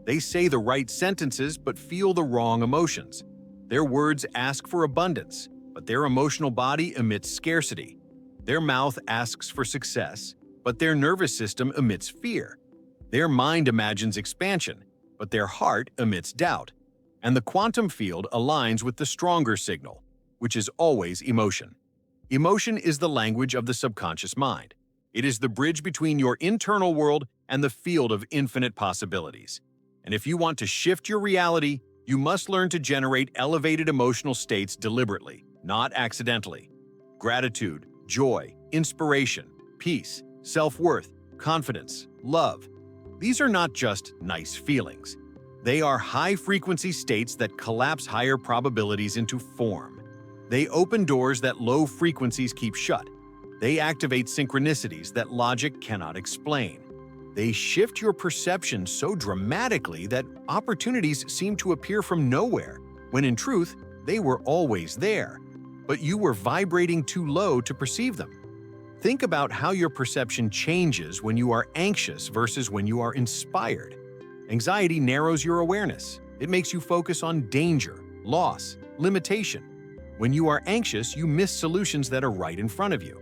They say the right sentences but feel the wrong emotions. Their words ask for abundance, but their emotional body emits scarcity. Their mouth asks for success, but their nervous system emits fear. Their mind imagines expansion, but their heart emits doubt. And the quantum field aligns with the stronger signal, which is always emotion. Emotion is the language of the subconscious mind. It is the bridge between your internal world and the field of infinite possibilities. And if you want to shift your reality, you must learn to generate elevated emotional states deliberately, not accidentally. Gratitude, joy, inspiration, peace, self-worth, confidence, love. These are not just nice feelings. They are high-frequency states that collapse higher probabilities into form. They open doors that low frequencies keep shut. They activate synchronicities that logic cannot explain. They shift your perception so dramatically that opportunities seem to appear from nowhere, when in truth, they were always there. But you were vibrating too low to perceive them. Think about how your perception changes when you are anxious versus when you are inspired. Anxiety narrows your awareness. It makes you focus on danger, loss, limitation. When you are anxious, you miss solutions that are right in front of you.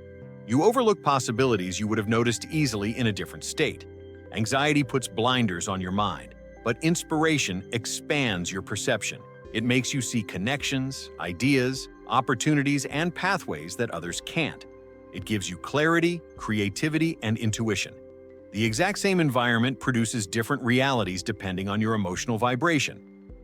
You overlook possibilities you would have noticed easily in a different state. Anxiety puts blinders on your mind, but inspiration expands your perception. It makes you see connections, ideas, opportunities, and pathways that others can't. It gives you clarity, creativity, and intuition. The exact same environment produces different realities depending on your emotional vibration.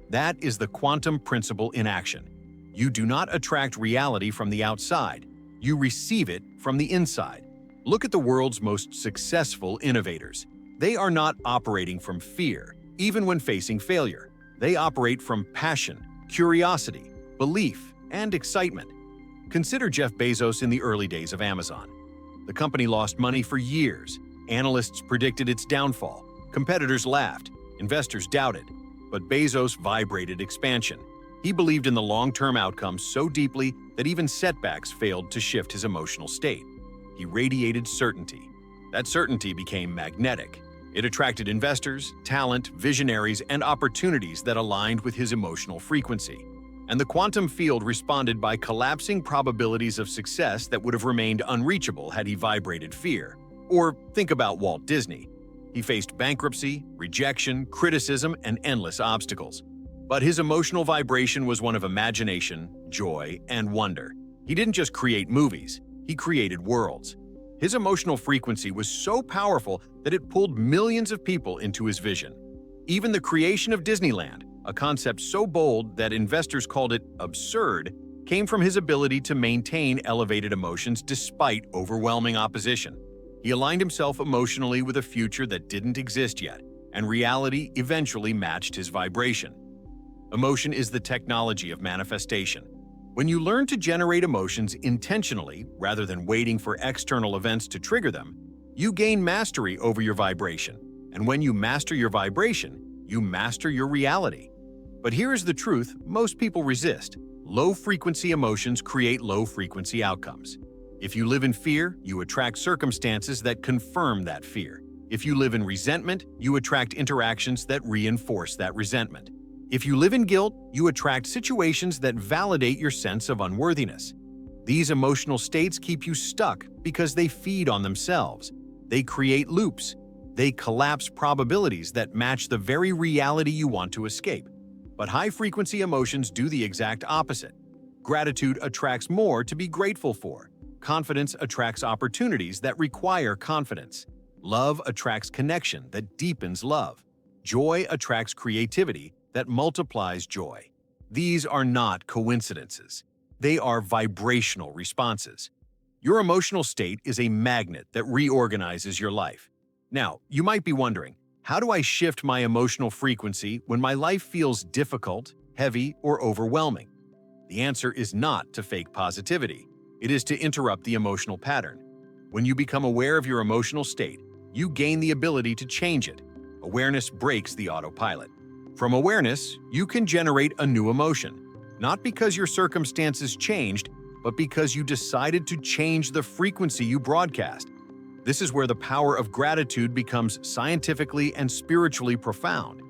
That is the quantum principle in action. You do not attract reality from the outside. You receive it from the inside. Look at the world's most successful innovators. They are not operating from fear, even when facing failure. They operate from passion, curiosity, belief, and excitement. Consider Jeff Bezos in the early days of Amazon. The company lost money for years. Analysts predicted its downfall. Competitors laughed. Investors doubted. But Bezos vibrated expansion. He believed in the long-term outcomes so deeply that even setbacks failed to shift his emotional state. He radiated certainty. That certainty became magnetic. It attracted investors, talent, visionaries, and opportunities that aligned with his emotional frequency. And the quantum field responded by collapsing probabilities of success that would have remained unreachable had he vibrated fear. Or think about Walt Disney. He faced bankruptcy, rejection, criticism, and endless obstacles. But his emotional vibration was one of imagination, joy, and wonder. He didn't just create movies, he created worlds. His emotional frequency was so powerful that it pulled millions of people into his vision. Even the creation of Disneyland, a concept so bold that investors called it absurd, came from his ability to maintain elevated emotions despite overwhelming opposition. He aligned himself emotionally with a future that didn't exist yet, and reality eventually matched his vibration. Emotion is the technology of manifestation. When you learn to generate emotions intentionally rather than waiting for external events to trigger them, you gain mastery over your vibration. And when you master your vibration, you master your reality. But here is the truth most people resist. Low-frequency emotions create low-frequency outcomes. If you live in fear, you attract circumstances that confirm that fear. If you live in resentment, you attract interactions that reinforce that resentment. If you live in guilt, you attract situations that validate your sense of unworthiness. These emotional states keep you stuck because they feed on themselves. They create loops. They collapse probabilities that match the very reality you want to escape. But high-frequency emotions do the exact opposite. Gratitude attracts more to be grateful for. Confidence attracts opportunities that require confidence. Love attracts connection that deepens love. Joy attracts creativity that multiplies joy. These are not coincidences. They are vibrational responses. Your emotional state is a magnet that reorganizes your life. Now, you might be wondering, how do I shift my emotional frequency when my life feels difficult, heavy, or overwhelming? The answer is not to fake positivity. It is to interrupt the emotional pattern. When you become aware of your emotional state, you gain the ability to change it. Awareness breaks the autopilot. From awareness, you can generate a new emotion, not because your circumstances changed, but because you decided to change the frequency you broadcast. This is where the power of gratitude becomes scientifically and spiritually profound.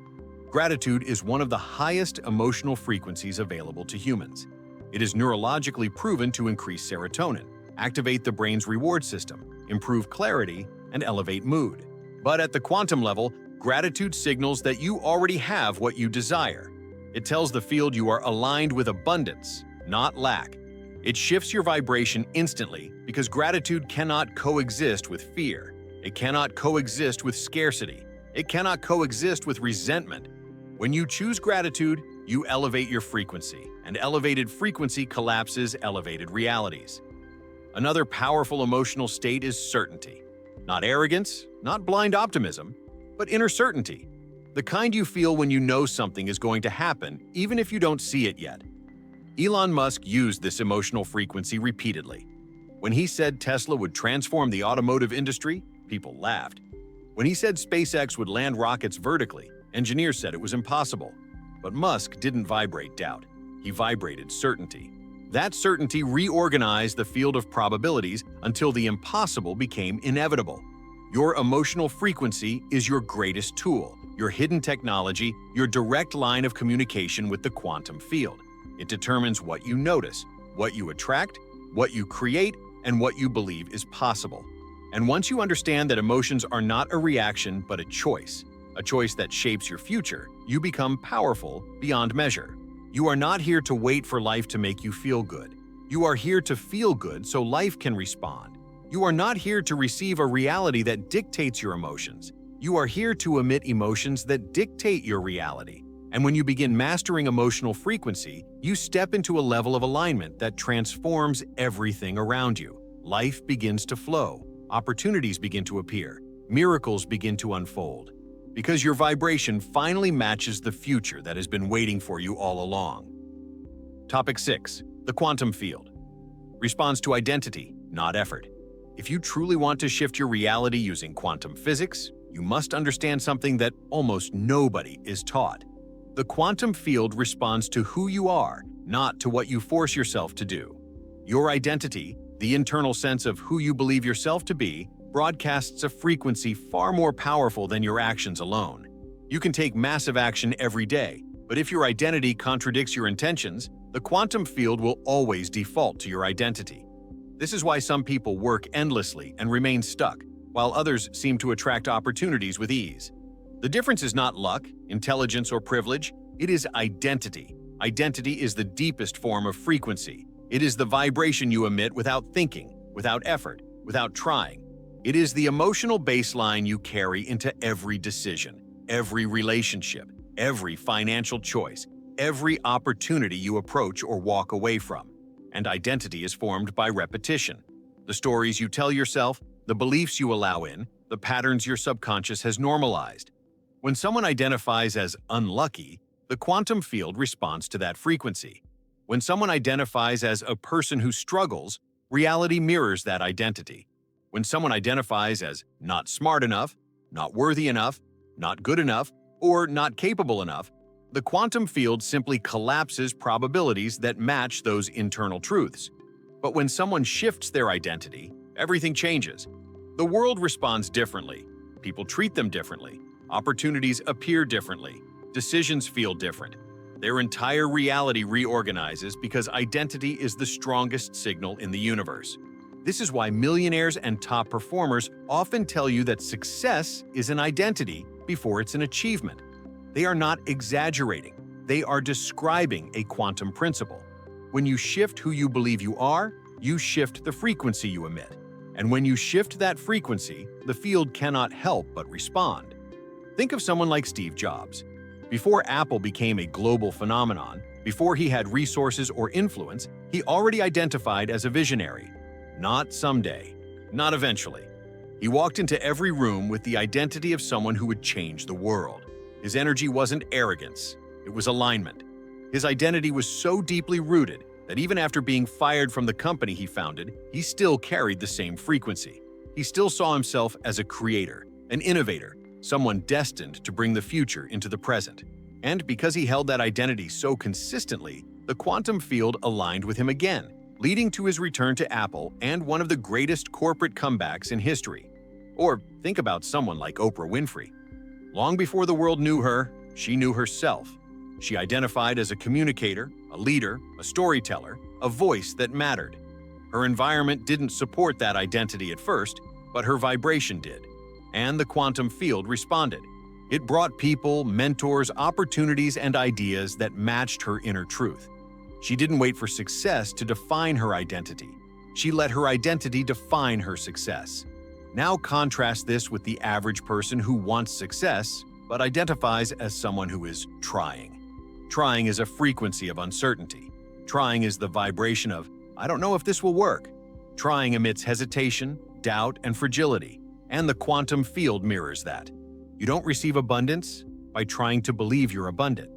Gratitude is one of the highest emotional frequencies available to humans. It is neurologically proven to increase serotonin, activate the brain's reward system, improve clarity, and elevate mood. But at the quantum level, gratitude signals that you already have what you desire. It tells the field you are aligned with abundance, not lack. It shifts your vibration instantly because gratitude cannot coexist with fear. It cannot coexist with scarcity. It cannot coexist with resentment. When you choose gratitude, you elevate your frequency, and elevated frequency collapses elevated realities. Another powerful emotional state is certainty. Not arrogance, not blind optimism, but inner certainty. The kind you feel when you know something is going to happen, even if you don't see it yet. Elon Musk used this emotional frequency repeatedly. When he said Tesla would transform the automotive industry, people laughed. When he said SpaceX would land rockets vertically, engineers said it was impossible. But Musk didn't vibrate doubt. He vibrated certainty. That certainty reorganized the field of probabilities until the impossible became inevitable. Your emotional frequency is your greatest tool, your hidden technology, your direct line of communication with the quantum field. It determines what you notice, what you attract, what you create, and what you believe is possible. And once you understand that emotions are not a reaction but a choice that shapes your future, you become powerful beyond measure. You are not here to wait for life to make you feel good. You are here to feel good so life can respond. You are not here to receive a reality that dictates your emotions. You are here to emit emotions that dictate your reality. And when you begin mastering emotional frequency, you step into a level of alignment that transforms everything around you. Life begins to flow, opportunities begin to appear, miracles begin to unfold. Because your vibration finally matches the future that has been waiting for you all along. Topic 6. The quantum field. Responds to identity, not effort. If you truly want to shift your reality using quantum physics, you must understand something that almost nobody is taught. The quantum field responds to who you are, not to what you force yourself to do. Your identity, the internal sense of who you believe yourself to be, broadcasts a frequency far more powerful than your actions alone. You can take massive action every day, but if your identity contradicts your intentions, the quantum field will always default to your identity. This is why some people work endlessly and remain stuck, while others seem to attract opportunities with ease. The difference is not luck, intelligence, or privilege. It is identity. Identity is the deepest form of frequency. It is the vibration you emit without thinking, without effort, without trying. It is the emotional baseline you carry into every decision, every relationship, every financial choice, every opportunity you approach or walk away from. And identity is formed by repetition. The stories you tell yourself, the beliefs you allow in, the patterns your subconscious has normalized. When someone identifies as unlucky, the quantum field responds to that frequency. When someone identifies as a person who struggles, reality mirrors that identity. When someone identifies as not smart enough, not worthy enough, not good enough, or not capable enough, the quantum field simply collapses probabilities that match those internal truths. But when someone shifts their identity, everything changes. The world responds differently. People treat them differently. Opportunities appear differently. Decisions feel different. Their entire reality reorganizes because identity is the strongest signal in the universe. This is why millionaires and top performers often tell you that success is an identity before it's an achievement. They are not exaggerating. They are describing a quantum principle. When you shift who you believe you are, you shift the frequency you emit. And when you shift that frequency, the field cannot help but respond. Think of someone like Steve Jobs. Before Apple became a global phenomenon, before he had resources or influence, he already identified as a visionary. Not someday, not eventually. He walked into every room with the identity of someone who would change the world. His energy wasn't arrogance, it was alignment. His identity was so deeply rooted that even after being fired from the company he founded, he still carried the same frequency. He still saw himself as a creator, an innovator, someone destined to bring the future into the present. And because he held that identity so consistently, the quantum field aligned with him again, leading to his return to Apple and one of the greatest corporate comebacks in history. Or think about someone like Oprah Winfrey. Long before the world knew her, she knew herself. She identified as a communicator, a leader, a storyteller, a voice that mattered. Her environment didn't support that identity at first, but her vibration did. And the quantum field responded. It brought people, mentors, opportunities, and ideas that matched her inner truth. She didn't wait for success to define her identity. She let her identity define her success. Now contrast this with the average person who wants success, but identifies as someone who is trying. Trying is a frequency of uncertainty. Trying is the vibration of, I don't know if this will work. Trying emits hesitation, doubt, and fragility, and the quantum field mirrors that. You don't receive abundance by trying to believe you're abundant.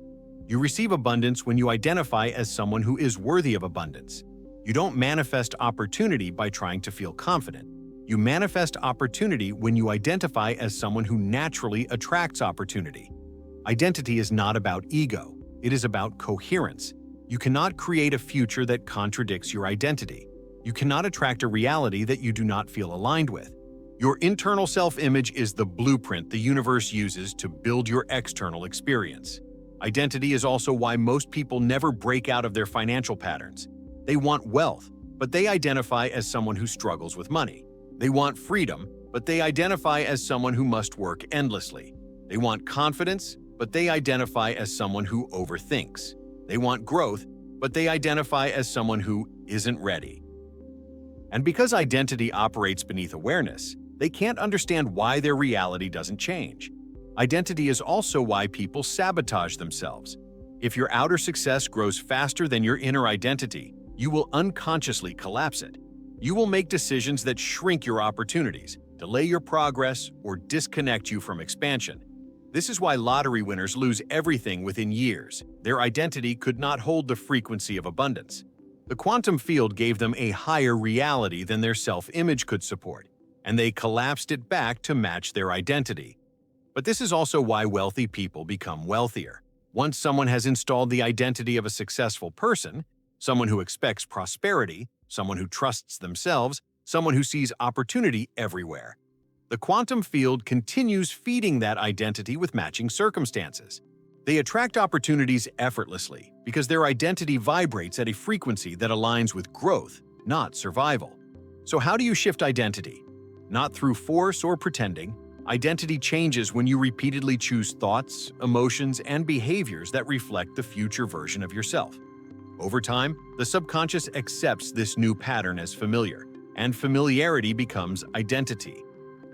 You receive abundance when you identify as someone who is worthy of abundance. You don't manifest opportunity by trying to feel confident. You manifest opportunity when you identify as someone who naturally attracts opportunity. Identity is not about ego. It is about coherence. You cannot create a future that contradicts your identity. You cannot attract a reality that you do not feel aligned with. Your internal self-image is the blueprint the universe uses to build your external experience. Identity is also why most people never break out of their financial patterns. They want wealth, but they identify as someone who struggles with money. They want freedom, but they identify as someone who must work endlessly. They want confidence, but they identify as someone who overthinks. They want growth, but they identify as someone who isn't ready. And because identity operates beneath awareness, they can't understand why their reality doesn't change. Identity is also why people sabotage themselves. If your outer success grows faster than your inner identity, you will unconsciously collapse it. You will make decisions that shrink your opportunities, delay your progress, or disconnect you from expansion. This is why lottery winners lose everything within years. Their identity could not hold the frequency of abundance. The quantum field gave them a higher reality than their self-image could support, and they collapsed it back to match their identity. But this is also why wealthy people become wealthier. Once someone has installed the identity of a successful person, someone who expects prosperity, someone who trusts themselves, someone who sees opportunity everywhere, the quantum field continues feeding that identity with matching circumstances. They attract opportunities effortlessly because their identity vibrates at a frequency that aligns with growth, not survival. So how do you shift identity? Not through force or pretending. Identity changes when you repeatedly choose thoughts, emotions, and behaviors that reflect the future version of yourself. Over time, the subconscious accepts this new pattern as familiar, and familiarity becomes identity.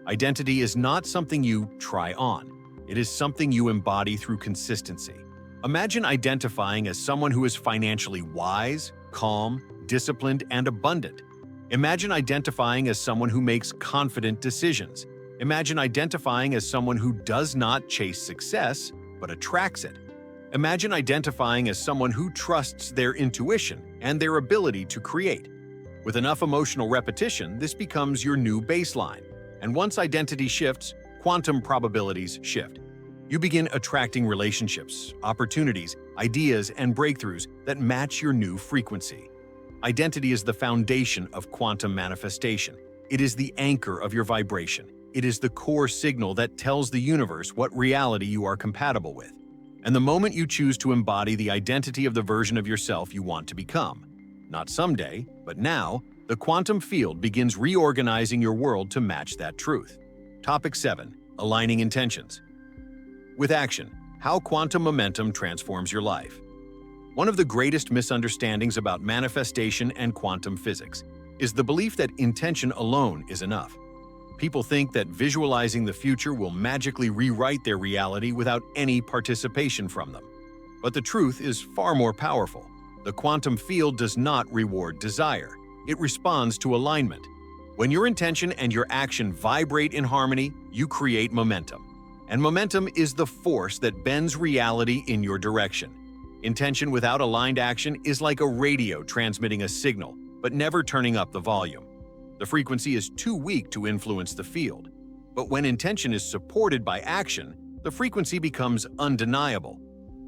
Identity is not something you try on. It is something you embody through consistency. Imagine identifying as someone who is financially wise, calm, disciplined, and abundant. Imagine identifying as someone who makes confident decisions. Imagine identifying as someone who does not chase success, but attracts it. Imagine identifying as someone who trusts their intuition and their ability to create. With enough emotional repetition, this becomes your new baseline. And once identity shifts, quantum probabilities shift. You begin attracting relationships, opportunities, ideas, and breakthroughs that match your new frequency. Identity is the foundation of quantum manifestation. It is the anchor of your vibration. It is the core signal that tells the universe what reality you are compatible with. And the moment you choose to embody the identity of the version of yourself you want to become, not someday, but now, the quantum field begins reorganizing your world to match that truth. Topic 7. Aligning intentions. With action, how quantum momentum transforms your life. One of the greatest misunderstandings about manifestation and quantum physics is the belief that intention alone is enough. People think that visualizing the future will magically rewrite their reality without any participation from them. But the truth is far more powerful. The quantum field does not reward desire. It responds to alignment. When your intention and your action vibrate in harmony, you create momentum. And momentum is the force that bends reality in your direction. Intention without aligned action is like a radio transmitting a signal, but never turning up the volume. The frequency is too weak to influence the field. But when intention is supported by action, the frequency becomes undeniable.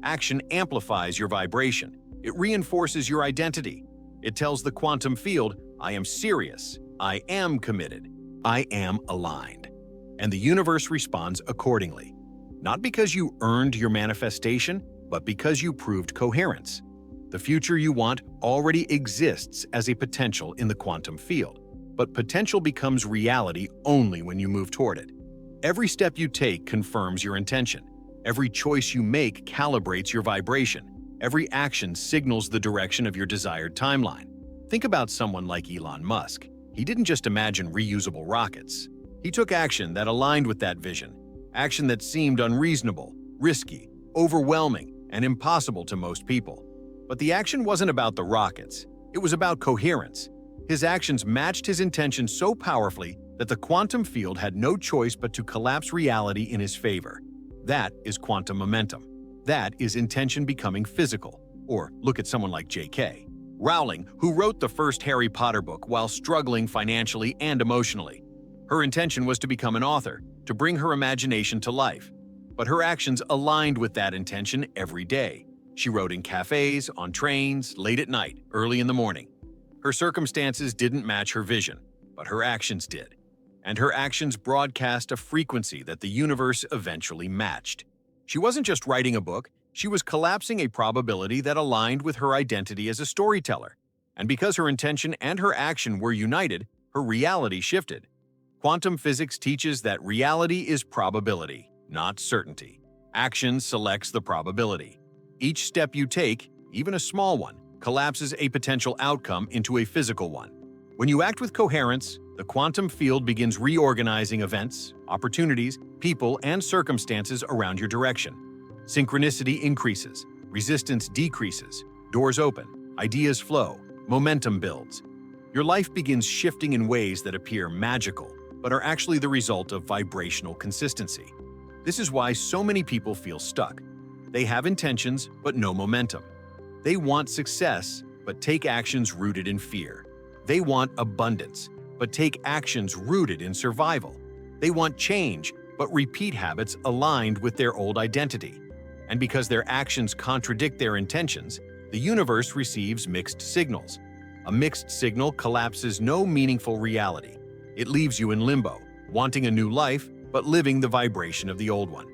Action amplifies your vibration. It reinforces your identity. It tells the quantum field, I am serious, I am committed, I am aligned. And the universe responds accordingly. Not because you earned your manifestation, but because you proved coherence. The future you want already exists as a potential in the quantum field, but potential becomes reality only when you move toward it. Every step you take confirms your intention. Every choice you make calibrates your vibration. Every action signals the direction of your desired timeline. Think about someone like Elon Musk. He didn't just imagine reusable rockets. He took action that aligned with that vision, action that seemed unreasonable, risky, overwhelming, and impossible to most people. But the action wasn't about the rockets. It was about coherence. His actions matched his intention so powerfully that the quantum field had no choice but to collapse reality in his favor. That is quantum momentum. That is intention becoming physical. Or look at someone like J.K. Rowling, who wrote the first Harry Potter book while struggling financially and emotionally. Her intention was to become an author, to bring her imagination to life. But her actions aligned with that intention every day. She wrote in cafes, on trains, late at night, early in the morning. Her circumstances didn't match her vision, but her actions did. And her actions broadcast a frequency that the universe eventually matched. She wasn't just writing a book, she was collapsing a probability that aligned with her identity as a storyteller. And because her intention and her action were united, her reality shifted. Quantum physics teaches that reality is probability, not certainty. Action selects the probability. Each step you take, even a small one, collapses a potential outcome into a physical one. When you act with coherence, the quantum field begins reorganizing events, opportunities, people, and circumstances around your direction. Synchronicity increases, resistance decreases, doors open, ideas flow, momentum builds. Your life begins shifting in ways that appear magical, but are actually the result of vibrational consistency. This is why so many people feel stuck. They have intentions, but no momentum. They want success, but take actions rooted in fear. They want abundance, but take actions rooted in survival. They want change, but repeat habits aligned with their old identity. And because their actions contradict their intentions, the universe receives mixed signals. A mixed signal collapses no meaningful reality. It leaves you in limbo, wanting a new life, but living the vibration of the old one.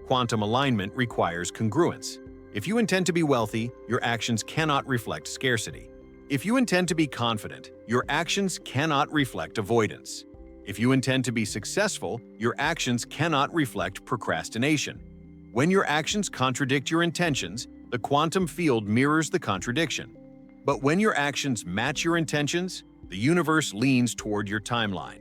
Quantum alignment requires congruence. If you intend to be wealthy, your actions cannot reflect scarcity. If you intend to be confident, your actions cannot reflect avoidance. If you intend to be successful, your actions cannot reflect procrastination. When your actions contradict your intentions, the quantum field mirrors the contradiction. But when your actions match your intentions, the universe leans toward your timeline.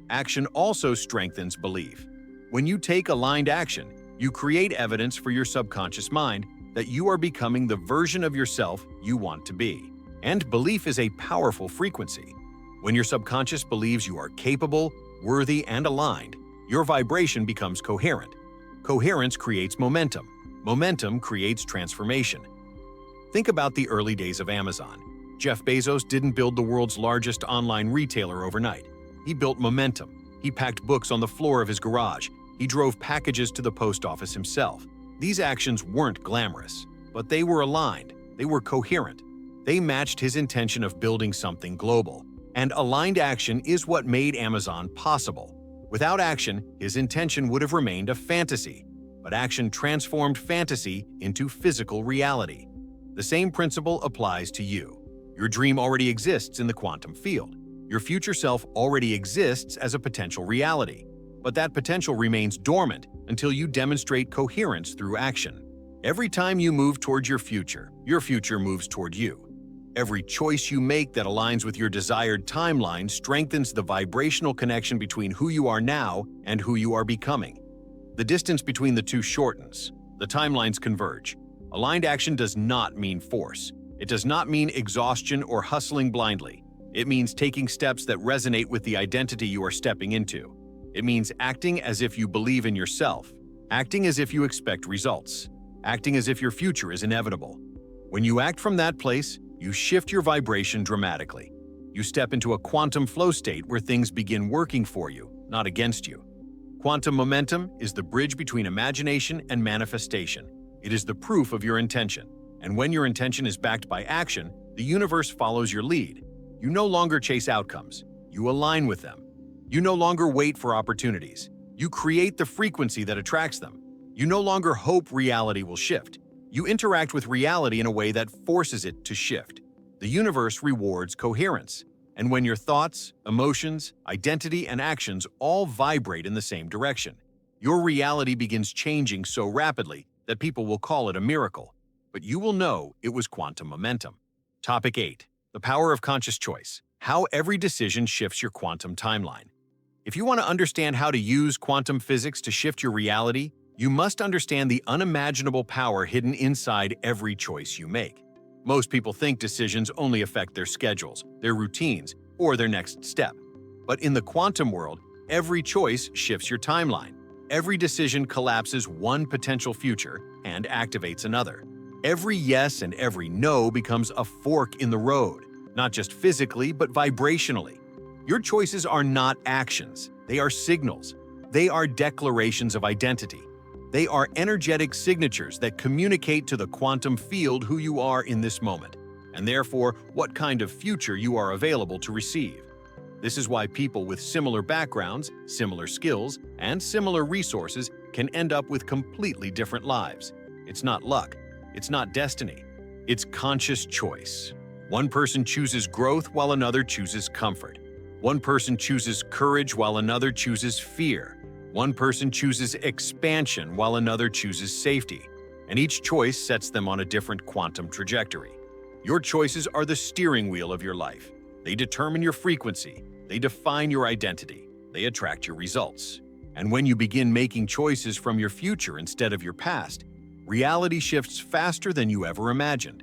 Action also strengthens belief. When you take aligned action, you create evidence for your subconscious mind that you are becoming the version of yourself you want to be. And belief is a powerful frequency. When your subconscious believes you are capable, worthy, and aligned, your vibration becomes coherent. Coherence creates momentum. Momentum creates transformation. Think about the early days of Amazon. Jeff Bezos didn't build the world's largest online retailer overnight. He built momentum. He packed books on the floor of his garage. He drove packages to the post office himself. These actions weren't glamorous, but they were aligned. They were coherent. They matched his intention of building something global. And aligned action is what made Amazon possible. Without action, his intention would have remained a fantasy. But action transformed fantasy into physical reality. The same principle applies to you. Your dream already exists in the quantum field. Your future self already exists as a potential reality. But that potential remains dormant until you demonstrate coherence through action. Every time you move towards your future moves toward you. Every choice you make that aligns with your desired timeline strengthens the vibrational connection between who you are now and who you are becoming. The distance between the two shortens. The timelines converge. Aligned action does not mean force. It does not mean exhaustion or hustling blindly. It means taking steps that resonate with the identity you are stepping into. It means acting as if you believe in yourself, acting as if you expect results, acting as if your future is inevitable. When you act from that place, you shift your vibration dramatically. You step into a quantum flow state where things begin working for you, not against you. Quantum momentum is the bridge between imagination and manifestation. It is the proof of your intention. And when your intention is backed by action, the universe follows your lead. You no longer chase outcomes. You align with them. You no longer wait for opportunities. You create the frequency that attracts them. You no longer hope reality will shift. You interact with reality in a way that forces it to shift. The universe rewards coherence. And when your thoughts, emotions, identity, and actions all vibrate in the same direction, your reality begins changing so rapidly that people will call it a miracle. But you will know it was quantum momentum. Topic 8. The power of conscious choice. How every decision shifts your quantum timeline. If you want to understand how to use quantum physics to shift your reality, you must understand the unimaginable power hidden inside every choice you make. Most people think decisions only affect their schedules, their routines, or their next step. But in the quantum world, every choice shifts your timeline. Every decision collapses one potential future and activates another. Every yes and every no becomes a fork in the road, not just physically, but vibrationally. Your choices are not actions. They are signals. They are declarations of identity. They are energetic signatures that communicate to the quantum field who you are in this moment, and therefore what kind of future you are available to receive. This is why people with similar backgrounds, similar skills, and similar resources can end up with completely different lives. It's not luck. It's not destiny. It's conscious choice. One person chooses growth while another chooses comfort. One person chooses courage while another chooses fear. One person chooses expansion while another chooses safety. And each choice sets them on a different quantum trajectory. Your choices are the steering wheel of your life. They determine your frequency. They define your identity. They attract your results. And when you begin making choices from your future instead of your past, reality shifts faster than you ever imagined.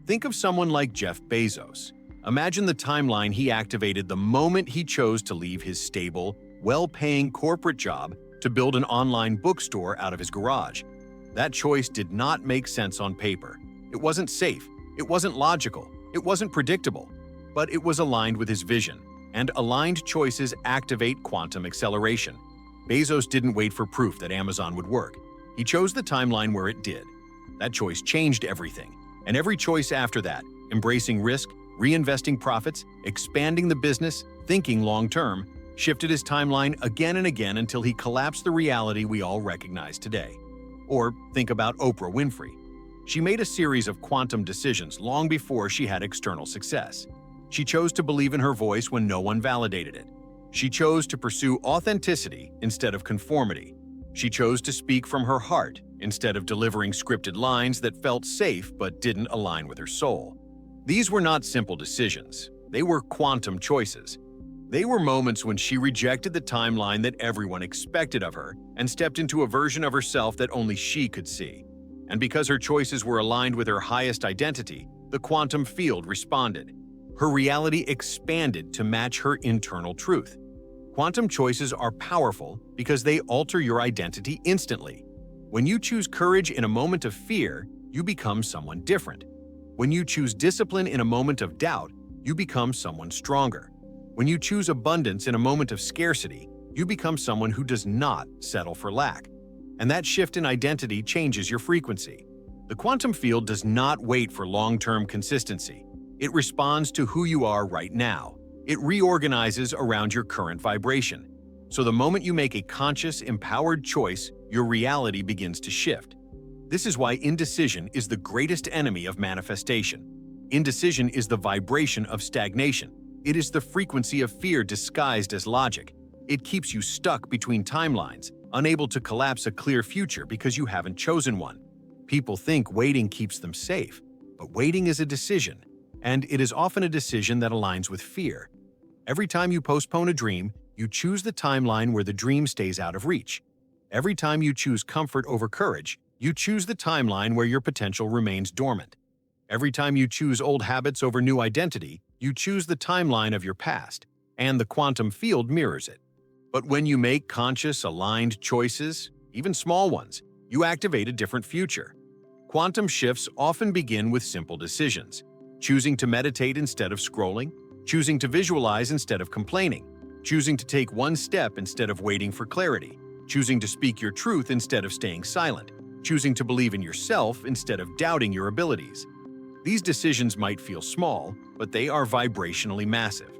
Think of someone like Jeff Bezos. Imagine the timeline he activated the moment he chose to leave his stable, well-paying corporate job to build an online bookstore out of his garage. That choice did not make sense on paper. It wasn't safe. It wasn't logical. It wasn't predictable. But it was aligned with his vision. And aligned choices activate quantum acceleration. Bezos didn't wait for proof that Amazon would work. He chose the timeline where it did. That choice changed everything. And every choice after that, embracing risk, reinvesting profits, expanding the business, thinking long-term, shifted his timeline again and again until he collapsed the reality we all recognize today. Or think about Oprah Winfrey. She made a series of quantum decisions long before she had external success. She chose to believe in her voice when no one validated it. She chose to pursue authenticity instead of conformity. She chose to speak from her heart instead of delivering scripted lines that felt safe but didn't align with her soul. These were not simple decisions. They were quantum choices. They were moments when she rejected the timeline that everyone expected of her and stepped into a version of herself that only she could see. And because her choices were aligned with her highest identity, the quantum field responded. Her reality expanded to match her internal truth. Quantum choices are powerful because they alter your identity instantly. When you choose courage in a moment of fear, you become someone different. When you choose discipline in a moment of doubt, you become someone stronger. When you choose abundance in a moment of scarcity, you become someone who does not settle for lack. And that shift in identity changes your frequency. The quantum field does not wait for long-term consistency. It responds to who you are right now. It reorganizes around your current vibration. So the moment you make a conscious, empowered choice, your reality begins to shift. This is why indecision is the greatest enemy of manifestation. Indecision is the vibration of stagnation. It is the frequency of fear disguised as logic. It keeps you stuck between timelines, unable to collapse a clear future because you haven't chosen one. People think waiting keeps them safe, but waiting is a decision, and it is often a decision that aligns with fear. Every time you postpone a dream, you choose the timeline where the dream stays out of reach. Every time you choose comfort over courage, you choose the timeline where your potential remains dormant. Every time you choose old habits over new identity, you choose the timeline of your past, and the quantum field mirrors it. But when you make conscious, aligned choices, even small ones, you activate a different future. Quantum shifts often begin with simple decisions: choosing to meditate instead of scrolling, choosing to visualize instead of complaining, choosing to take one step instead of waiting for clarity, choosing to speak your truth instead of staying silent, choosing to believe in yourself instead of doubting your abilities. These decisions might feel small, but they are vibrationally massive.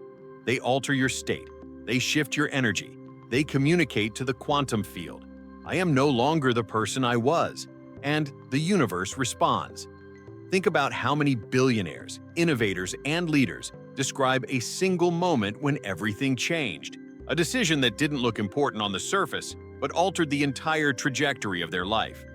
They alter your state. They shift your energy. They communicate to the quantum field. I am no longer the person I was, and the universe responds. Think about how many billionaires, innovators, and leaders describe a single moment when everything changed. A decision that didn't look important on the surface, but altered the entire trajectory of their life.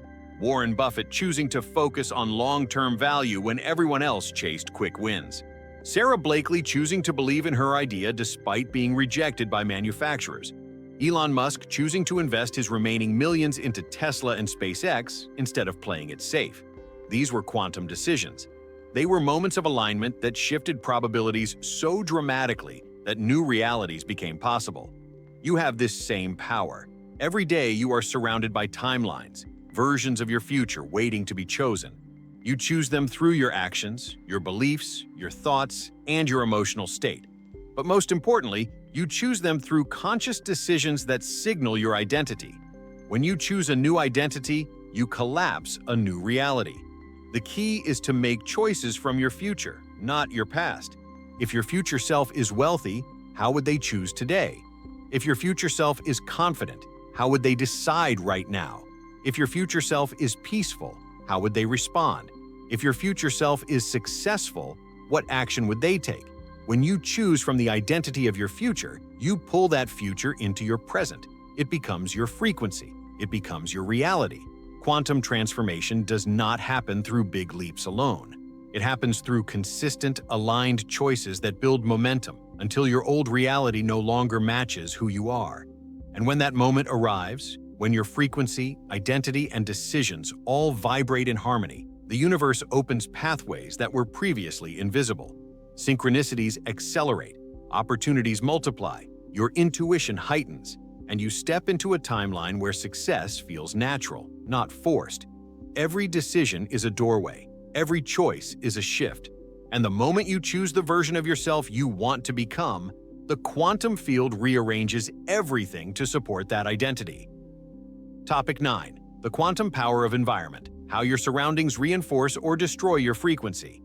Warren Buffett choosing to focus on long-term value when everyone else chased quick wins. Sarah Blakely choosing to believe in her idea despite being rejected by manufacturers. Elon Musk choosing to invest his remaining millions into Tesla and SpaceX instead of playing it safe. These were quantum decisions. They were moments of alignment that shifted probabilities so dramatically that new realities became possible. You have this same power. Every day you are surrounded by timelines, versions of your future waiting to be chosen. You choose them through your actions, your beliefs, your thoughts, and your emotional state. But most importantly, you choose them through conscious decisions that signal your identity. When you choose a new identity, you collapse a new reality. The key is to make choices from your future, not your past. If your future self is wealthy, how would they choose today? If your future self is confident, how would they decide right now? If your future self is peaceful, how would they respond? If your future self is successful, what action would they take? When you choose from the identity of your future, you pull that future into your present. It becomes your frequency. It becomes your reality. Quantum transformation does not happen through big leaps alone. It happens through consistent, aligned choices that build momentum until your old reality no longer matches who you are. And when that moment arrives, when your frequency, identity, and decisions all vibrate in harmony, the universe opens pathways that were previously invisible. Synchronicities accelerate, opportunities multiply, your intuition heightens, and you step into a timeline where success feels natural, not forced. Every decision is a doorway. Every choice is a shift. And the moment you choose the version of yourself you want to become, the quantum field rearranges everything to support that identity. Topic 9. The quantum power of environment: how your surroundings reinforce or destroy your frequency.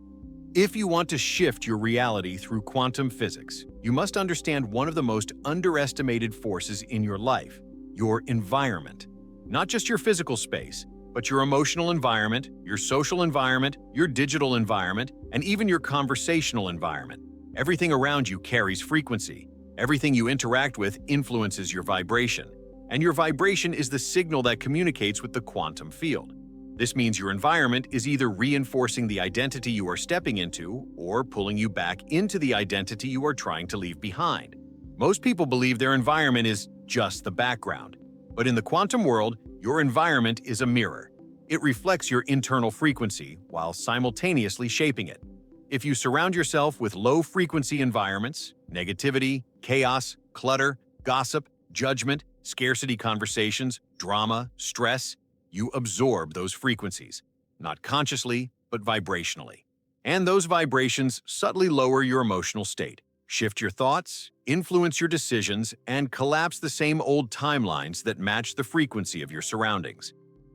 If you want to shift your reality through quantum physics, you must understand one of the most underestimated forces in your life: your environment. Not just your physical space, but your emotional environment, your social environment, your digital environment, and even your conversational environment. Everything around you carries frequency. Everything you interact with influences your vibration. And your vibration is the signal that communicates with the quantum field. This means your environment is either reinforcing the identity you are stepping into or pulling you back into the identity you are trying to leave behind. Most people believe their environment is just the background. But in the quantum world, your environment is a mirror. It reflects your internal frequency while simultaneously shaping it. If you surround yourself with low-frequency environments, negativity, chaos, clutter, gossip, judgment, scarcity conversations, drama, stress, you absorb those frequencies, not consciously, but vibrationally. And those vibrations subtly lower your emotional state, shift your thoughts, influence your decisions, and collapse the same old timelines that match the frequency of your surroundings.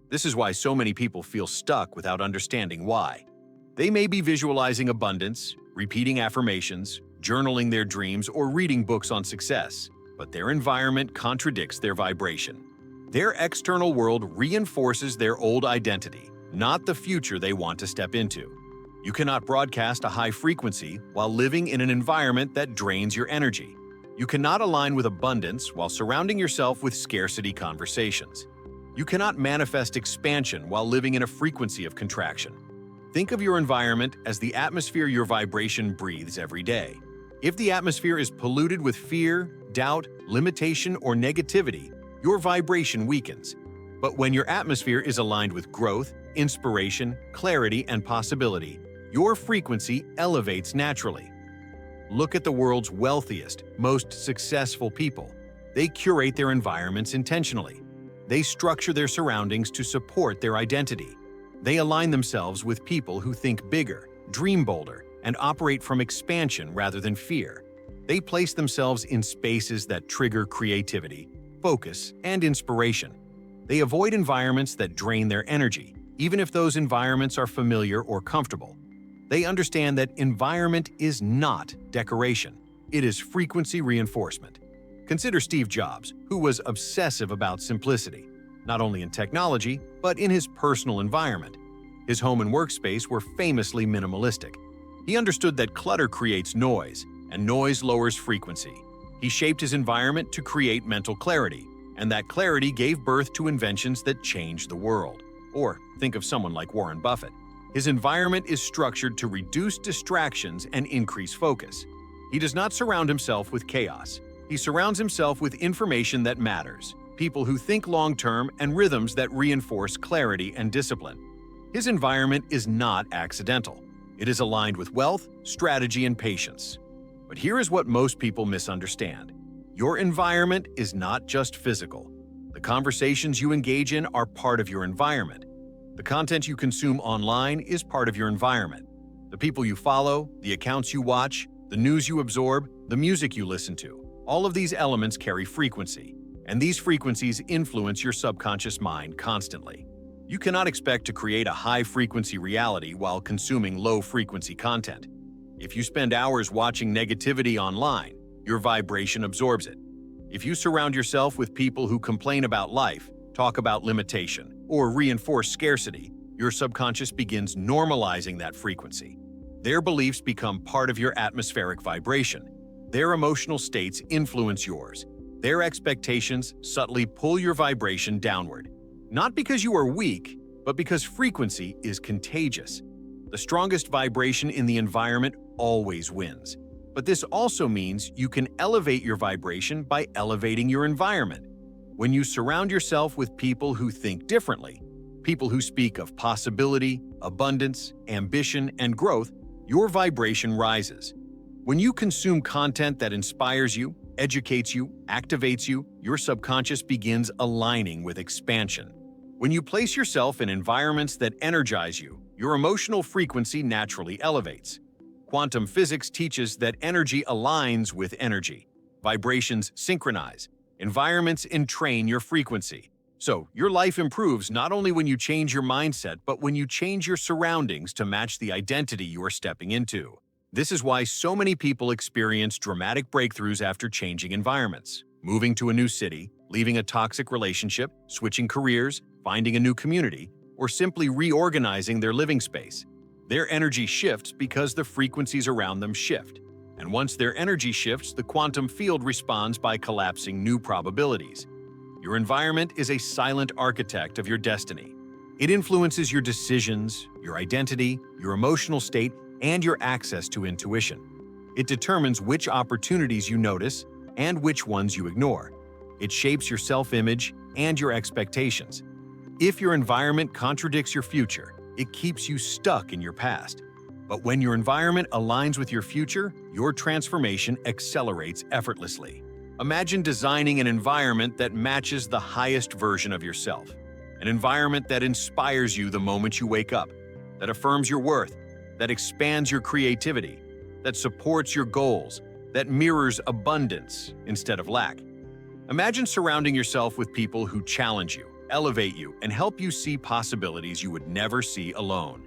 This is why so many people feel stuck without understanding why. They may be visualizing abundance, repeating affirmations, journaling their dreams, or reading books on success, but their environment contradicts their vibration. Their external world reinforces their old identity, not the future they want to step into. You cannot broadcast a high frequency while living in an environment that drains your energy. You cannot align with abundance while surrounding yourself with scarcity conversations. You cannot manifest expansion while living in a frequency of contraction. Think of your environment as the atmosphere your vibration breathes every day. If the atmosphere is polluted with fear, doubt, limitation, or negativity, your vibration weakens. But when your atmosphere is aligned with growth, inspiration, clarity, and possibility, your frequency elevates naturally. Look at the world's wealthiest, most successful people. They curate their environments intentionally. They structure their surroundings to support their identity. They align themselves with people who think bigger, dream bolder, and operate from expansion rather than fear. They place themselves in spaces that trigger creativity, focus, and inspiration. They avoid environments that drain their energy, even if those environments are familiar or comfortable. They understand that environment is not decoration. It is frequency reinforcement. Consider Steve Jobs, who was obsessive about simplicity, not only in technology, but in his personal environment. His home and workspace were famously minimalistic. He understood that clutter creates noise, and noise lowers frequency. He shaped his environment to create mental clarity, and that clarity gave birth to inventions that changed the world. Or think of someone like Warren Buffett. His environment is structured to reduce distractions and increase focus. He does not surround himself with chaos. He surrounds himself with information that matters, people who think long-term, and rhythms that reinforce clarity and discipline. His environment is not accidental. It is aligned with wealth, strategy, and patience. But here is what most people misunderstand. Your environment is not just physical. The conversations you engage in are part of your environment. The content you consume online is part of your environment. The people you follow, the accounts you watch, the news you absorb, the music you listen to, all of these elements carry frequency, and these frequencies influence your subconscious mind constantly. You cannot expect to create a high-frequency reality while consuming low-frequency content. If you spend hours watching negativity online, your vibration absorbs it. If you surround yourself with people who complain about life, talk about limitation, or reinforce scarcity, your subconscious begins normalizing that frequency. Their beliefs become part of your atmospheric vibration. Their emotional states influence yours. Their expectations subtly pull your vibration downward. Not because you are weak, but because frequency is contagious. The strongest vibration in the environment always wins. But this also means you can elevate your vibration by elevating your environment. When you surround yourself with people who think differently, people who speak of possibility, abundance, ambition, and growth, your vibration rises. When you consume content that inspires you, educates you, activates you, your subconscious begins aligning with expansion. When you place yourself in environments that energize you, your emotional frequency naturally elevates. Quantum physics teaches that energy aligns with energy. Vibrations synchronize. Environments entrain your frequency. So, your life improves not only when you change your mindset, but when you change your surroundings to match the identity you are stepping into. This is why so many people experience dramatic breakthroughs after changing environments. Moving to a new city, leaving a toxic relationship, switching careers, finding a new community, or simply reorganizing their living space. Their energy shifts because the frequencies around them shift. And once their energy shifts, the quantum field responds by collapsing new probabilities. Your environment is a silent architect of your destiny. It influences your decisions, your identity, your emotional state, and your access to intuition. It determines which opportunities you notice and which ones you ignore. It shapes your self-image and your expectations. If your environment contradicts your future, it keeps you stuck in your past. But when your environment aligns with your future, your transformation accelerates effortlessly. Imagine designing an environment that matches the highest version of yourself. An environment that inspires you the moment you wake up, that affirms your worth, that expands your creativity, that supports your goals, that mirrors abundance instead of lack. Imagine surrounding yourself with people who challenge you, elevate you, and help you see possibilities you would never see alone.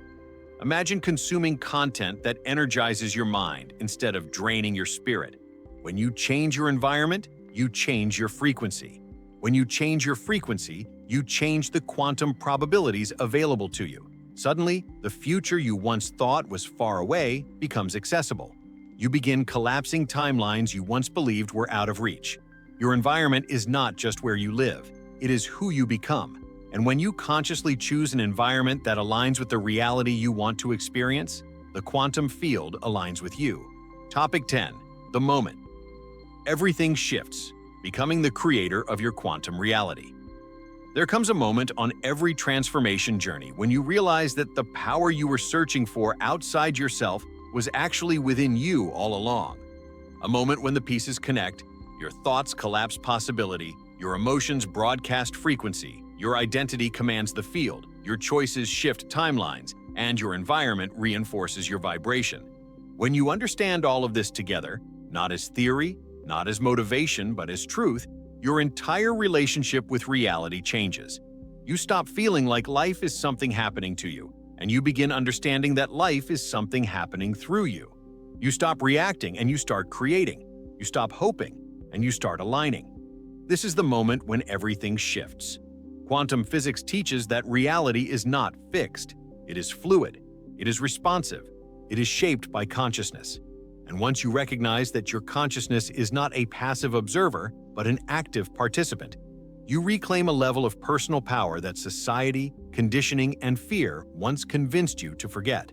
Imagine consuming content that energizes your mind instead of draining your spirit. When you change your environment, you change your frequency. When you change your frequency, you change the quantum probabilities available to you. Suddenly, the future you once thought was far away becomes accessible. You begin collapsing timelines you once believed were out of reach. Your environment is not just where you live, it is who you become. And when you consciously choose an environment that aligns with the reality you want to experience, the quantum field aligns with you. Topic 10. The moment. Everything shifts, becoming the creator of your quantum reality. There comes a moment on every transformation journey when you realize that the power you were searching for outside yourself was actually within you all along. A moment when the pieces connect, your thoughts collapse possibility, your emotions broadcast frequency, your identity commands the field, your choices shift timelines, and your environment reinforces your vibration. When you understand all of this together, not as theory, not as motivation, but as truth, your entire relationship with reality changes. You stop feeling like life is something happening to you, and you begin understanding that life is something happening through you. You stop reacting and you start creating. You stop hoping and you start aligning. This is the moment when everything shifts. Quantum physics teaches that reality is not fixed. It is fluid. It is responsive. It is shaped by consciousness. And once you recognize that your consciousness is not a passive observer, but an active participant, you reclaim a level of personal power that society, conditioning, and fear once convinced you to forget.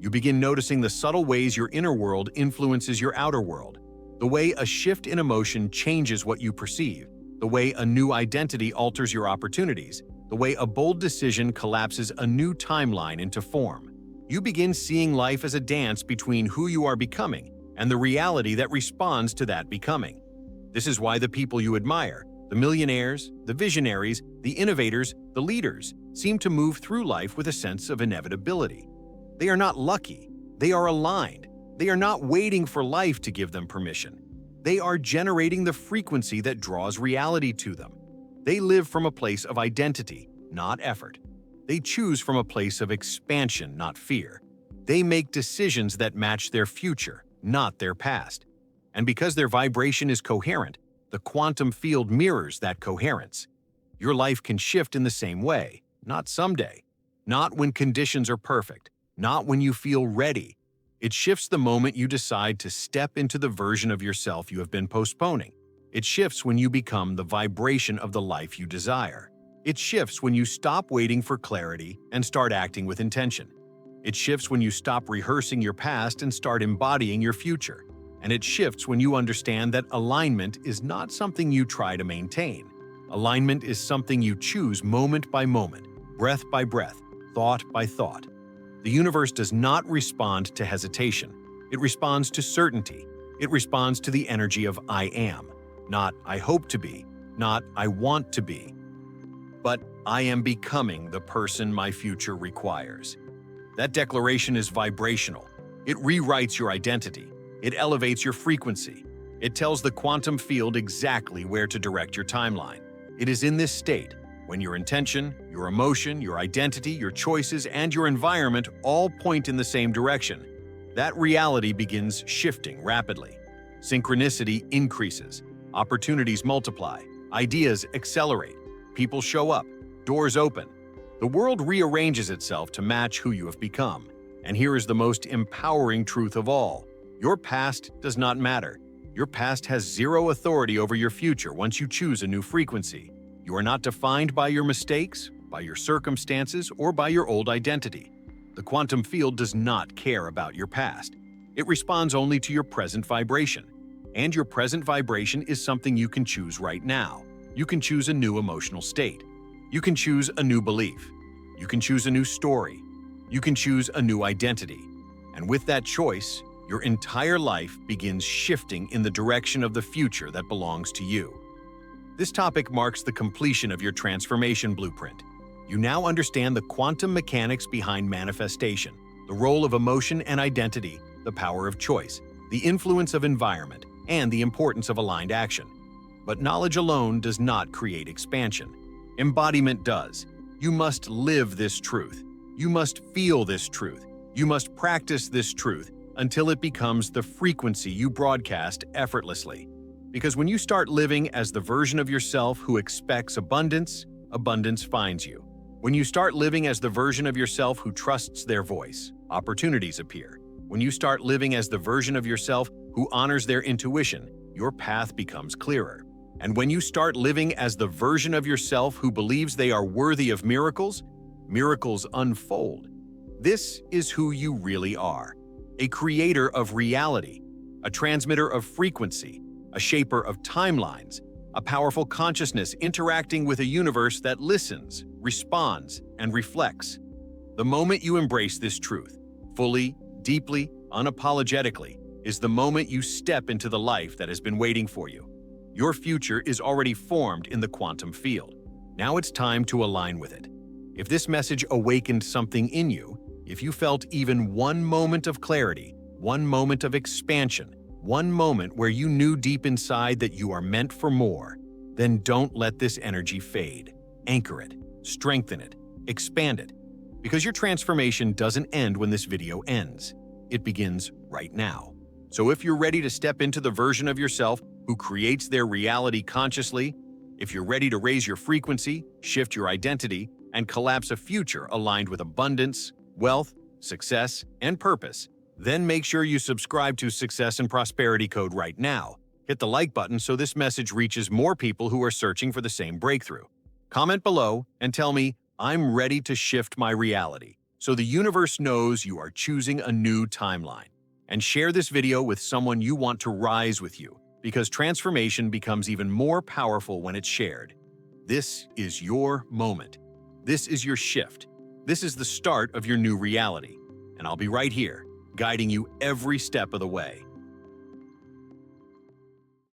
You begin noticing the subtle ways your inner world influences your outer world, the way a shift in emotion changes what you perceive, the way a new identity alters your opportunities, the way a bold decision collapses a new timeline into form. You begin seeing life as a dance between who you are becoming and the reality that responds to that becoming. This is why the people you admire, the millionaires, the visionaries, the innovators, the leaders, seem to move through life with a sense of inevitability. They are not lucky. They are aligned. They are not waiting for life to give them permission. They are generating the frequency that draws reality to them. They live from a place of identity, not effort. They choose from a place of expansion, not fear. They make decisions that match their future, not their past. And because their vibration is coherent, the quantum field mirrors that coherence. Your life can shift in the same way, not someday, not when conditions are perfect, not when you feel ready. It shifts the moment you decide to step into the version of yourself you have been postponing. It shifts when you become the vibration of the life you desire. It shifts when you stop waiting for clarity and start acting with intention. It shifts when you stop rehearsing your past and start embodying your future. And it shifts when you understand that alignment is not something you try to maintain. Alignment is something you choose moment by moment, breath by breath, thought by thought. The universe does not respond to hesitation. It responds to certainty. It responds to the energy of I am, not I hope to be, not I want to be, but I am becoming the person my future requires. That declaration is vibrational. It rewrites your identity. It elevates your frequency. It tells the quantum field exactly where to direct your timeline. It is in this state, when your intention, your emotion, your identity, your choices, and your environment all point in the same direction, that reality begins shifting rapidly. Synchronicity increases. Opportunities multiply. Ideas accelerate. People show up. Doors open. The world rearranges itself to match who you have become. And here is the most empowering truth of all. Your past does not matter. Your past has zero authority over your future once you choose a new frequency. You are not defined by your mistakes, by your circumstances, or by your old identity. The quantum field does not care about your past. It responds only to your present vibration. And your present vibration is something you can choose right now. You can choose a new emotional state. You can choose a new belief. You can choose a new story. You can choose a new identity. And with that choice, your entire life begins shifting in the direction of the future that belongs to you. This topic marks the completion of your transformation blueprint. You now understand the quantum mechanics behind manifestation, the role of emotion and identity, the power of choice, the influence of environment, and the importance of aligned action. But knowledge alone does not create expansion. Embodiment does. You must live this truth. You must feel this truth. You must practice this truth until it becomes the frequency you broadcast effortlessly. Because when you start living as the version of yourself who expects abundance, abundance finds you. When you start living as the version of yourself who trusts their voice, opportunities appear. When you start living as the version of yourself who honors their intuition, your path becomes clearer. And when you start living as the version of yourself who believes they are worthy of miracles, miracles unfold. This is who you really are. A creator of reality, a transmitter of frequency, a shaper of timelines, a powerful consciousness interacting with a universe that listens, responds, and reflects. The moment you embrace this truth, fully, deeply, unapologetically, is the moment you step into the life that has been waiting for you. Your future is already formed in the quantum field. Now it's time to align with it. If this message awakened something in you, if you felt even one moment of clarity, one moment of expansion, one moment where you knew deep inside that you are meant for more, then don't let this energy fade. Anchor it, strengthen it, expand it. Because your transformation doesn't end when this video ends. It begins right now. So if you're ready to step into the version of yourself who creates their reality consciously, if you're ready to raise your frequency, shift your identity, and collapse a future aligned with abundance, wealth, success, and purpose, then make sure you subscribe to Success and Prosperity Code right now. Hit the like button so this message reaches more people who are searching for the same breakthrough. Comment below and tell me, I'm ready to shift my reality, so the universe knows you are choosing a new timeline. And share this video with someone you want to rise with you, because transformation becomes even more powerful when it's shared. This is your moment. This is your shift. This is the start of your new reality. And I'll be right here, guiding you every step of the way.